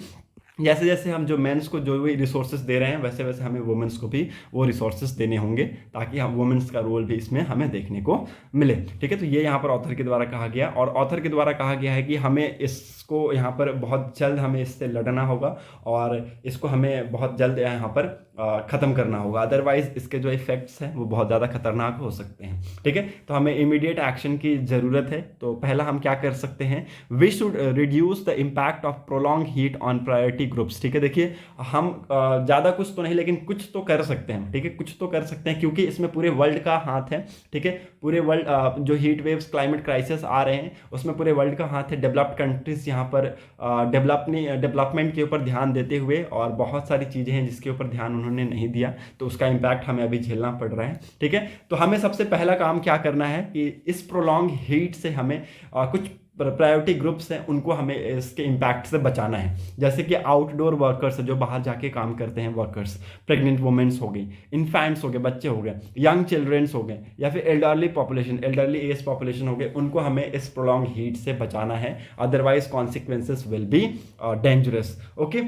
जैसे जैसे हम जो मेंस को जो भी रिसोर्सेज दे रहे हैं वैसे वैसे हमें वुमेंस को भी वो रिसोर्सेज देने होंगे, ताकि हम वुमेंस का रोल भी इसमें हमें देखने को मिले। ठीक है, तो ये यहाँ पर ऑथर के द्वारा कहा गया, और ऑथर के द्वारा कहा गया है कि हमें इसको यहाँ पर बहुत जल्द हमें इससे लड़ना होगा और इसको हमें बहुत जल्द यहाँ पर ख़त्म करना होगा, अदरवाइज इसके जो इफेक्ट्स हैं वो बहुत ज़्यादा खतरनाक हो सकते हैं। ठीक है, तो हमें इमीडिएट एक्शन की ज़रूरत है। तो पहला हम क्या कर सकते हैं, we should reduce the impact of prolong heat on priority groups. ठीक है, देखिए हम ज़्यादा कुछ तो नहीं लेकिन कुछ तो कर सकते हैं। ठीक है, कुछ तो कर सकते हैं क्योंकि इसमें पूरे वर्ल्ड का हाथ है। ठीक है, पूरे वर्ल्ड जो हीट वेव्स क्लाइमेट क्राइसिस आ रहे हैं उसमें पूरे वर्ल्ड का हाथ है। डेवलप्ड कंट्रीज यहाँ पर डेवलपमेंट के ऊपर ध्यान देते हुए, और बहुत सारी चीज़ें हैं जिसके ऊपर ध्यान उन्होंने नहीं दिया, तो उसका इम्पैक्ट हमें अभी झेलना पड़ रहा है। ठीक है, तो हमें सबसे पहला काम क्या करना है कि इस प्रोलॉन्ग हीट से हमें कुछ प्रायोरिटी ग्रुप्स हैं उनको हमें इसके इम्पैक्ट से बचाना है। जैसे कि आउटडोर वर्कर्स जो बाहर जाके काम करते हैं वर्कर्स, प्रेग्नेंट वुमेन्स हो गई, इन्फेंट्स हो गए, बच्चे हो गए, यंग चिल्ड्रेंस हो गए, या फिर elderly population, elderly age population हो गए, उनको हमें इस प्रोलॉन्ग हीट से बचाना है, otherwise consequences will be dangerous. Okay,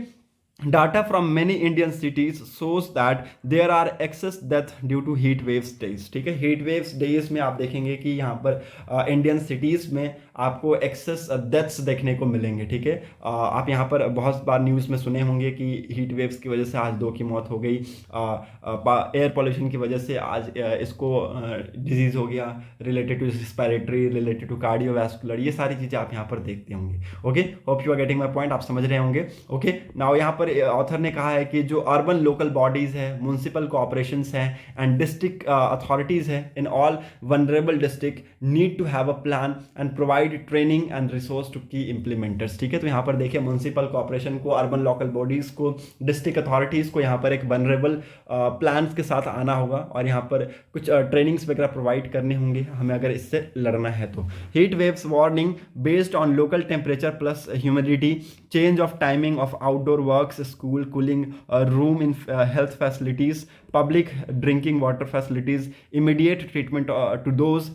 Data from many Indian cities shows that there are excess death due to heat waves days। ठीक है, heat waves days में आप देखेंगे कि यहाँ पर इंडियन सिटीज़ में आपको एक्सेस डेथ्स देखने को मिलेंगे। ठीक है, आप यहाँ पर बहुत बार न्यूज़ में सुने होंगे कि हीट वेव्स की वजह से आज 2 की मौत हो गई, एयर पोल्यूशन की वजह से आज इसको डिजीज़ हो गया, related to respiratory, related to cardiovascular, ये सारी चीज़ें आप यहाँ पर देखते होंगे। Okay, hope you are getting my point, आप समझ रहे होंगे। ओके, नाउ यहाँ पर ऑथर ने कहा है कि जो अर्बन लोकल बॉडीज है, म्यूनसिपल कॉर्पोरेशंस हैं एंड डिस्ट्रिक्ट अथॉरिटीज़ हैं in all vulnerable district need to have a plan and provide training and resource to key implementers. ठीक है, तो यहाँ पर देखिए म्यूनसिपल कॉर्पोरेशन को, अर्बन लोकल बॉडीज़ को, डिस्ट्रिक्ट अथॉरिटीज़ को यहाँ पर एक वनरेबल प्लान्स के साथ आना होगा और यहाँ पर कुछ ट्रेनिंग्स वगैरह प्रोवाइड करने होंगे हमें अगर इससे लड़ना है तो। Heat waves warning based on local temperature plus humidity, change of timing of outdoor works, school, cooling room in health facilities, public drinking water facilities, immediate treatment to those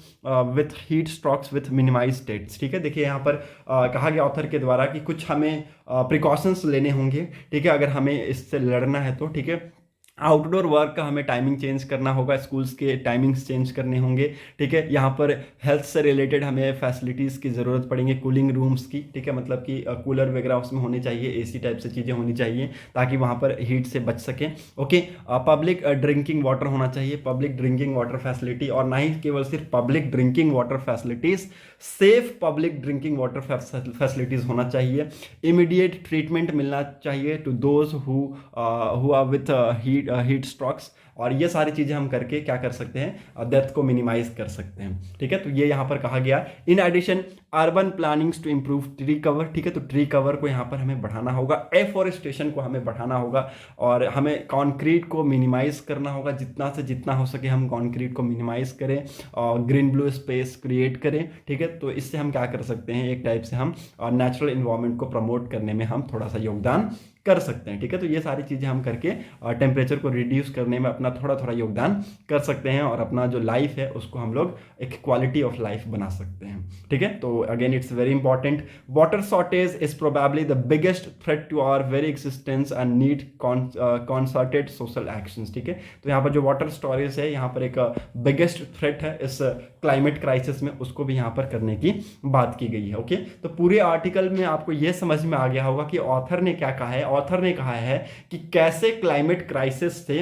with heat strokes with minimize states. ठीक है, देखिए यहाँ पर कहा गया author के द्वारा कि कुछ हमें प्रिकॉशंस लेने होंगे। ठीक है, अगर हमें इससे लड़ना है तो। ठीक है, आउटडोर वर्क का हमें टाइमिंग चेंज करना होगा, स्कूल्स के टाइमिंग्स चेंज करने होंगे। ठीक है, यहाँ पर हेल्थ से रिलेटेड हमें फैसिलिटीज़ की ज़रूरत पड़ेंगे, कूलिंग रूम्स की। ठीक है, मतलब कि कूलर वगैरह उसमें होने चाहिए, एसी टाइप से चीज़ें होनी चाहिए ताकि वहाँ पर हीट से बच सकें। ओके, पब्लिक ड्रिंकिंग वाटर होना चाहिए, पब्लिक ड्रिंकिंग वाटर फैसिलिटी, और ना ही केवल सिर्फ public drinking water facilities, safe public drinking water facilities होना चाहिए। इमीडिएट ट्रीटमेंट मिलना चाहिए to those who are with heat strokes, और ये सारी चीज़ें हम करके क्या कर सकते हैं, डेथ को मिनिमाइज कर सकते हैं। ठीक है, तो ये यहाँ पर कहा गया। In addition urban plannings to improve tree cover. ठीक है, तो ट्री कवर को यहाँ पर हमें बढ़ाना होगा, एफोरेस्टेशन को हमें बढ़ाना होगा, और हमें कॉन्क्रीट को मिनिमाइज करना होगा, जितना से जितना हो सके हम कॉन्क्रीट को मिनिमाइज करें और ग्रीन ब्लू स्पेस क्रिएट करें। ठीक है, तो इससे हम क्या कर सकते हैं, एक टाइप से हम नेचुरल इन्वायरमेंट को प्रमोट करने में हम थोड़ा सा योगदान कर सकते हैं। ठीक है, तो ये सारी चीज़ें हम करके टेम्परेचर को रिड्यूस करने में अपना थोड़ा थोड़ा योगदान कर सकते हैं, और अपना जो लाइफ है उसको हम लोग एक क्वालिटी ऑफ लाइफ बना सकते हैं। ठीक है, तो again it's very important, water shortage is probably the biggest threat to our very existence and need concerted social actions. ठीक है, तो यहाँ पर जो वाटर स्टोरेज है यहाँ पर एक बिगेस्ट थ्रेट है इस क्लाइमेट क्राइसिस में, उसको भी यहाँ पर करने की बात की गई है। ओके, तो पूरे आर्टिकल में आपको ये समझ में आ गया होगा कि ऑथर ने क्या कहा है। ऑथर ने कहा है कि कैसे क्लाइमेट क्राइसिस से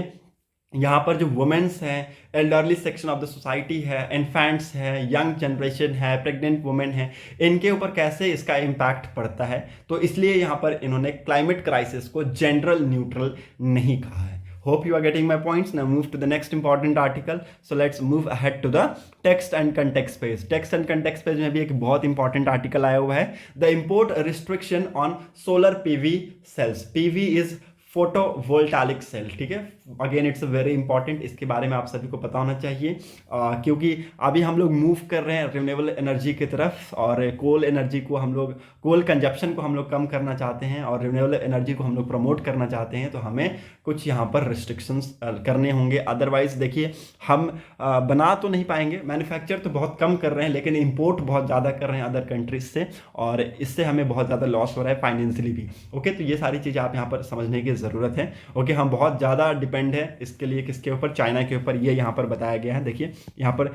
यहाँ पर जो वुमेन्स हैं, elderly section of the society है, इन्फेंट्स है, यंग जनरेशन है, प्रेग्नेंट वुमेन है, इनके ऊपर कैसे इसका इम्पैक्ट पड़ता है। तो इसलिए यहाँ पर इन्होंने क्लाइमेट क्राइसिस को जनरल न्यूट्रल नहीं कहा है। Hope you are getting my points. Now move to the next important article. So let's move ahead to the text and context page. Text and context page में भी एक बहुत important article आया हुआ है. The import restriction on solar PV cells. PV is photovoltaic cell. ठीक है, again it's very important, इसके बारे में आप सभी को पता होना चाहिए, क्योंकि अभी हम लोग मूव कर रहे हैं रिन्यूएबल एनर्जी की तरफ, और कोल एनर्जी को हम लोग, कोल कंजप्शन को हम लोग कम करना चाहते हैं और रिन्यूएबल एनर्जी को हम लोग प्रमोट करना चाहते हैं। तो हमें कुछ यहाँ पर रिस्ट्रिक्शंस करने होंगे, अदरवाइज देखिए हम बना तो नहीं पाएंगे, मैन्युफैक्चर तो बहुत कम कर रहे हैं लेकिन इंपोर्ट बहुत ज़्यादा कर रहे हैं अदर कंट्रीज से, और इससे हमें बहुत ज़्यादा लॉस हो रहा है फाइनेंशियली भी। ओके, तो ये सारी चीज़ें आप यहाँ पर समझने की ज़रूरत है। ओके, हम बहुत ज़्यादा डिपेंड है इसके लिए किसके ऊपर, चाइना के ऊपर। ये यहाँ पर बताया गया है, देखिए यहाँ पर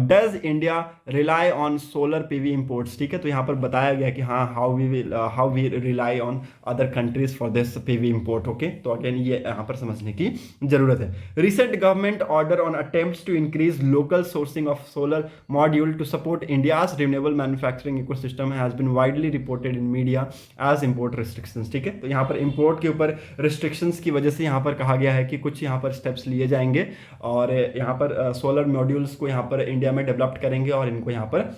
does India rely on solar PV imports, ठीक है। तो यहाँ पर बताया गया कि हाँ, how we rely on other countries for this PV import. Okay, तो अगेन ये यहाँ पर समझने की जरूरत है। Recent government order on attempts to increase local sourcing of solar module to support India's renewable manufacturing ecosystem has been widely reported in media as import restrictions, ठीक है। तो यहाँ पर इंपोर्ट के ऊपर रिस्ट्रिक्शंस की वजह से यहाँ पर कहा गया है कि कुछ यहाँ पर स्टेप्स लिए जाएंगे और यहाँ पर सोलर मॉड्यूल्स को यहाँ पर इंडिया में डेवलप करेंगे और इनको यहाँ पर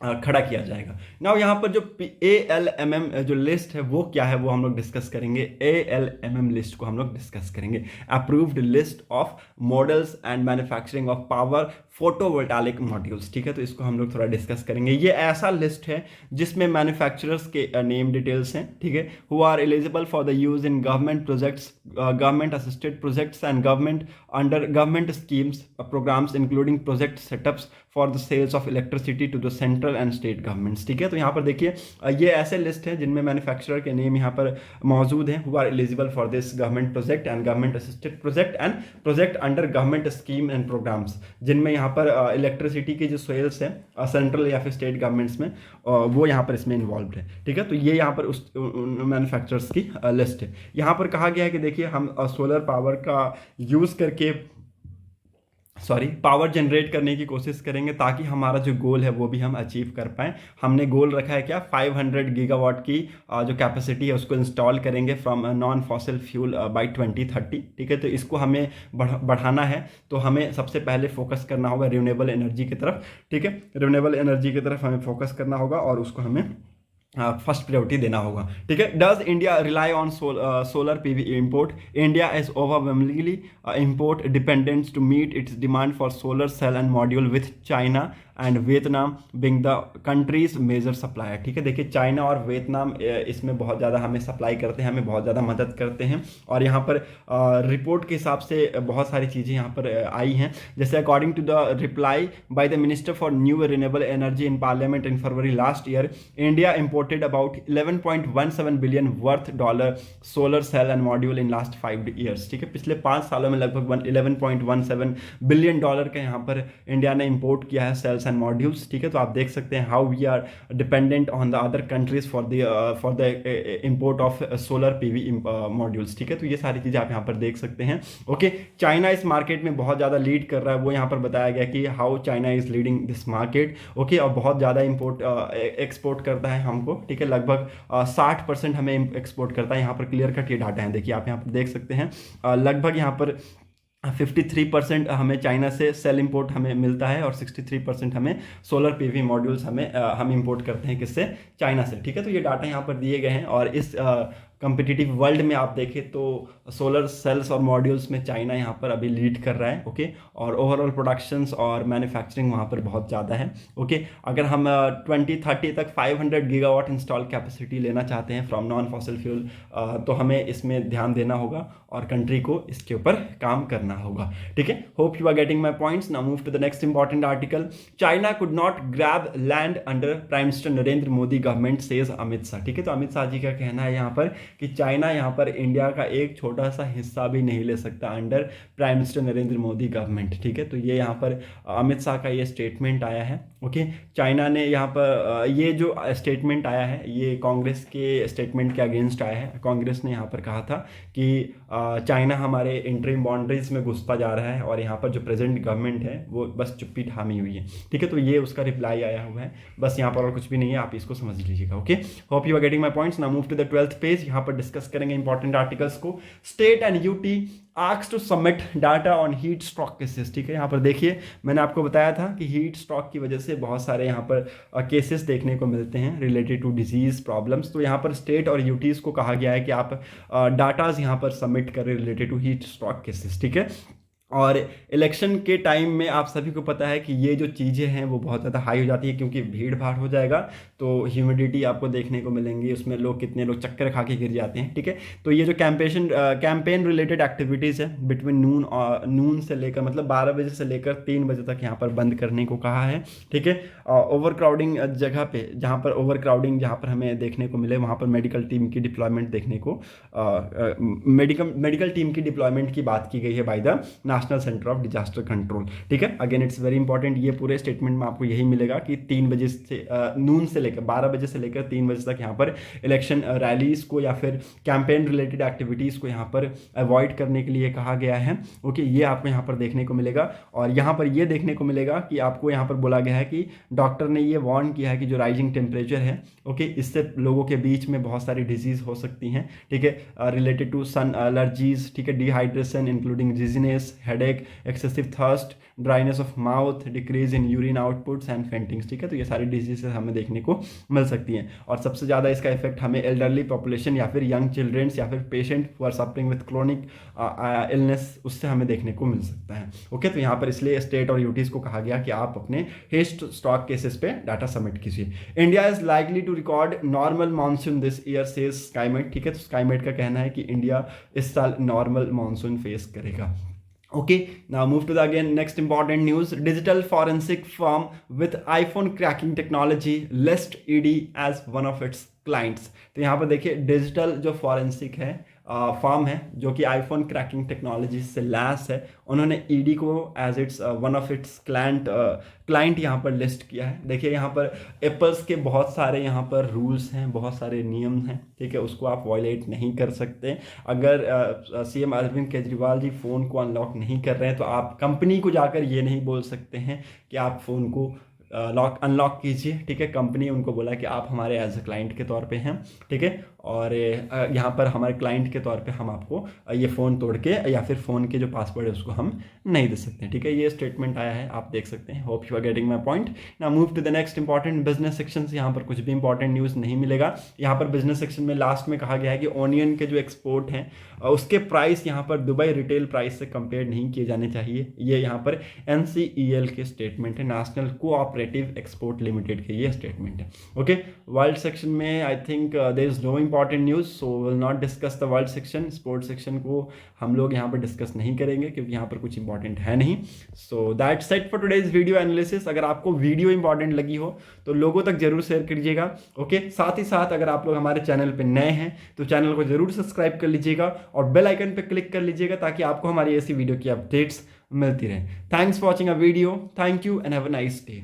खड़ा किया जाएगा। नाउ यहाँ पर जो ALMM जो लिस्ट है वो क्या है वो हम लोग डिस्कस करेंगे। ALMM लिस्ट को हम लोग डिस्कस करेंगे, approved list of models and manufacturing of power photovoltaic modules, ठीक है। तो इसको हम लोग थोड़ा डिस्कस करेंगे। ये ऐसा लिस्ट है जिसमें मैन्युफैक्चरर्स के नेम डिटेल्स हैं, ठीक है, who are eligible for the use in government projects, government assisted projects and government under government schemes programs including project setups for the sales of electricity to the central and state governments, ठीक है। तो यहाँ पर देखिए ये ऐसे list है जिनमें मैन्युफैक्चरर के नेम यहाँ पर मौजूद हैं, who are eligible for this government project and government assisted project and project under government scheme and programs, जिनमें यहाँ पर इलेक्ट्रिसिटी की जो सेल्स है सेंट्रल या फिर स्टेट गवर्नमेंट्स में वो यहाँ पर इसमें इन्वॉल्व है, ठीक है। तो ये यहाँ पर उस मैन्युफैक्चरर्स की लिस्ट है। यहाँ पर कहा गया है कि देखिए हम सोलर पावर का यूज़ करके पावर जनरेट करने की कोशिश करेंगे ताकि हमारा जो गोल है वो भी हम अचीव कर पाएँ। हमने गोल रखा है क्या, 500 गीगावाट की जो कैपेसिटी है उसको इंस्टॉल करेंगे from non fossil fuel by 2030, ठीक है। तो इसको हमें बढ़ाना है, तो हमें सबसे पहले फोकस करना होगा रिन्यूएबल एनर्जी की तरफ, ठीक है। रिन्यूएबल एनर्जी की तरफ हमें फोकस करना होगा और उसको हमें फर्स्ट प्रायोरिटी देना होगा, ठीक है। Does India rely on solar PV import? India is overwhelmingly import dependent to meet its demand for solar cell and module with China and Vietnam being the countries major supplier, ठीक है। देखिए China और Vietnam इसमें बहुत ज़्यादा हमें supply करते हैं, हमें बहुत ज़्यादा मदद करते हैं, और यहाँ पर रिपोर्ट के हिसाब से बहुत सारी चीज़ें यहाँ पर आई हैं। जैसे according to the reply by the minister for new renewable energy in parliament in February last year, India imported about 11.17 billion worth dollar solar cell and module in last 5 years, ठीक है। पिछले 5 सालों में लगभग 11.17 बिलियन डॉलर का यहाँ पर India ने इंपोर्ट किया है सेल्स एंड मॉड्यूल्स, ठीक है। तो आप देख सकते हैं how we are dependent on the other countries for the import of solar PV modules, ठीक है। तो ये सारी चीज़ें आप यहाँ पर देख सकते हैं। ओके, चाइना इस मार्केट में बहुत ज़्यादा लीड कर रहा है, वो यहाँ पर बताया गया कि how China is leading this market, okay. और बहुत ज़्यादा इंपोर्ट एक्सपोर्ट करता है हमको, ठीक है। लगभग 60% हमें एक्सपोर्ट करता है। यहाँ पर क्लियर कट ये डाटा है, देखिए आप यहाँ पर देख सकते हैं लगभग यहाँ पर 53% हमें चाइना से सेल इंपोर्ट हमें मिलता है और 63% हमें सोलर पीवी मॉड्यूल्स हम इंपोर्ट करते हैं किससे, चाइना से, ठीक है। तो ये डाटा यहाँ पर दिए गए हैं और इस कंपिटिटिव वर्ल्ड में आप देखें तो सोलर सेल्स और मॉड्यूल्स में चाइना यहाँ पर अभी लीड कर रहा है, ओके। और ओवरऑल प्रोडक्शंस और मैन्युफैक्चरिंग वहाँ पर बहुत ज़्यादा है, ओके। अगर हम 2030 तक 500 गीगावाट इंस्टॉल कैपेसिटी लेना चाहते हैं फ्रॉम नॉन फॉसिल फ्यूल, तो हमें इसमें ध्यान देना होगा और कंट्री को इसके ऊपर काम करना होगा, ठीक है। Hope you are getting my points. Now move to the next important article. China could not grab land under prime minister Narendra Modi government says Amit Shah, ठीक है। तो अमित शाह जी का कहना है यहाँ पर कि चाइना यहाँ पर इंडिया का एक छोटा सा हिस्सा भी नहीं ले सकता under prime minister Narendra Modi government, ठीक है। तो ये यहाँ पर अमित शाह का ये स्टेटमेंट आया है, ओके। चाइना ने यहाँ पर ये जो स्टेटमेंट आया है ये कांग्रेस के स्टेटमेंट के अगेंस्ट आया है। कांग्रेस ने यहाँ पर कहा था कि चाइना हमारे इंटरिम बाउंड्रीज में घुसता जा रहा है और यहाँ पर जो प्रेजेंट गवर्नमेंट है वो बस चुप्पी थामी हुई है, ठीक है। तो ये उसका रिप्लाई आया हुआ है, बस यहाँ पर और कुछ भी नहीं है, आप इसको समझ लीजिएगा, okay. Hope you are getting my points. Now move to the 12th page. यहाँ पर डिस्कस करेंगे इंपॉर्टेंट आर्टिकल्स को। State and UT asked to submit data on heat stroke cases, ठीक है। यहाँ पर देखिए मैंने आपको बताया था कि हीट स्ट्रोक की वजह से बहुत सारे यहाँ पर केसेस देखने को मिलते हैं रिलेटेड टू डिजीज प्रॉब्लम्स। तो यहाँ पर स्टेट और यूटीज़ को कहा गया है कि आप डाटाज यहाँ पर सबमिट करें related to heat stroke cases, ठीक है। और इलेक्शन के टाइम में आप सभी को पता है कि ये जो चीज़ें हैं वो बहुत ज़्यादा हाई हो जाती है, क्योंकि भीड़ भाड़ हो जाएगा तो ह्यूमिडिटी आपको देखने को मिलेंगी, उसमें लोग कितने लोग चक्कर खा के गिर जाते हैं, ठीक है। तो ये जो कैंपेन रिलेटेड एक्टिविटीज़ है बिटवीन नून से लेकर मतलब 12 बजे से लेकर 3 बजे तक यहाँ पर बंद करने को कहा है, ठीक है। ओवर क्राउडिंग जगह पे जहाँ पर ओवर क्राउडिंग जहाँ पर हमें देखने को मिले वहाँ पर मेडिकल टीम की डिप्लॉयमेंट देखने को मेडिकल टीम की डिप्लॉयमेंट की बात की गई है by the national centre of disaster control, ठीक है। अगेन इट्स वेरी इंपॉर्टेंट, ये पूरे स्टेटमेंट में आपको यही मिलेगा कि 3 बजे से नून से लेकर 12 बजे से लेकर 3 बजे तक यहाँ पर इलेक्शन रैलीज को या फिर कैंपेन रिलेटेड एक्टिविटीज़ को यहाँ पर अवॉइड करने के लिए कहा गया है। ओके, ये आपको यहाँ पर देखने को मिलेगा। और यहाँ पर ये देखने को मिलेगा कि आपको यहाँ पर बोला गया है कि डॉक्टर ने ये वार्न किया है कि जो राइजिंग टेम्परेचर है, ओके, इससे लोगों के बीच में बहुत सारी डिजीज हो सकती हैं, ठीक है, रिलेटेड टू सन एलर्जीज, ठीक है, dehydration including dizziness, headache, excessive thirst, dryness of mouth, decrease in urine outputs and faintings, ठीक है। तो ये सारी डिजीजेस हमें देखने को मिल सकती हैं। और सबसे ज़्यादा इसका इफेक्ट हमें एल्डरली पॉपुलेशन या फिर यंग चिल्ड्रेंस या फिर patient who are suffering with chronic illness, उससे हमें देखने को मिल सकता है। ओके, तो यहाँ पर इसलिए स्टेट और यूटीज़ को कहा गया कि आप अपने हेस्ट स्टॉक केसेस पे डाटा सबमिट कीजिए। India is likely to record normal monsoon this year says Skymet, ठीक है। तो स्काईमेट का कहना है कि इंडिया इस साल नॉर्मल मानसून फेस करेगा। Okay, now move to the again next important news. Digital forensic firm with iPhone cracking technology list ED as one of its clients. तो यहाँ पर देखिए डिजिटल जो फॉरेंसिक है फर्म है जो कि आईफोन क्रैकिंग टेक्नोलॉजी से लैस है, उन्होंने ईडी को as its one of its client यहाँ पर लिस्ट किया है। देखिए यहाँ पर एप्पल्स के बहुत सारे यहाँ पर रूल्स हैं, बहुत सारे नियम हैं, ठीक है, उसको आप वायलेट नहीं कर सकते। अगर सीएम अरविंद केजरीवाल जी फ़ोन को अनलॉक नहीं कर रहे हैं तो आप कंपनी को जाकर ये नहीं बोल सकते हैं कि आप फ़ोन को अनलॉक कीजिए, ठीक है। कंपनी उनको बोला कि आप हमारे एज अ क्लाइंट के तौर पे हैं, ठीक है, और यहाँ पर हमारे क्लाइंट के तौर पे हम आपको ये फ़ोन तोड़ के या फिर फ़ोन के जो पासवर्ड है उसको हम नहीं दे सकते, ठीक है। ये स्टेटमेंट आया है, आप देख सकते हैं। Hope you are getting my point. Now move to the next important business section. यहाँ पर कुछ भी इंपॉर्टेंट न्यूज़ नहीं मिलेगा। यहाँ पर बिजनेस सेक्शन में लास्ट में कहा गया है कि ऑनियन के जो एक्सपोर्ट हैं उसके प्राइस यहाँ पर दुबई रिटेल प्राइस से कंपेयर नहीं किए जाने चाहिए। ये यहाँ पर NCEL के स्टेटमेंट है, नेशनल कोऑपरेटिव एक्सपोर्ट लिमिटेड के ये स्टेटमेंट है। ओके, वर्ल्ड सेक्शन में I think there is no important news, so will not discuss the world section. Sports section को हम लोग यहाँ पर डिस्कस नहीं करेंगे क्योंकि यहाँ पर कुछ इंपॉर्टेंट है नहीं। So that's it for today's video analysis. अगर आपको वीडियो इंपॉर्टेंट लगी हो तो लोगों तक जरूर शेयर कीजिएगा। ओके, साथ ही साथ अगर आप लोग हमारे चैनल पर नए हैं तो चैनल को जरूर सब्सक्राइब कर लीजिएगा और बेल आइकन पर क्लिक कर लीजिएगा ताकि आपको हमारी ऐसी वीडियो की अपडेट्स मिलती रहे। Thanks for watching a video. Thank you and have a nice day.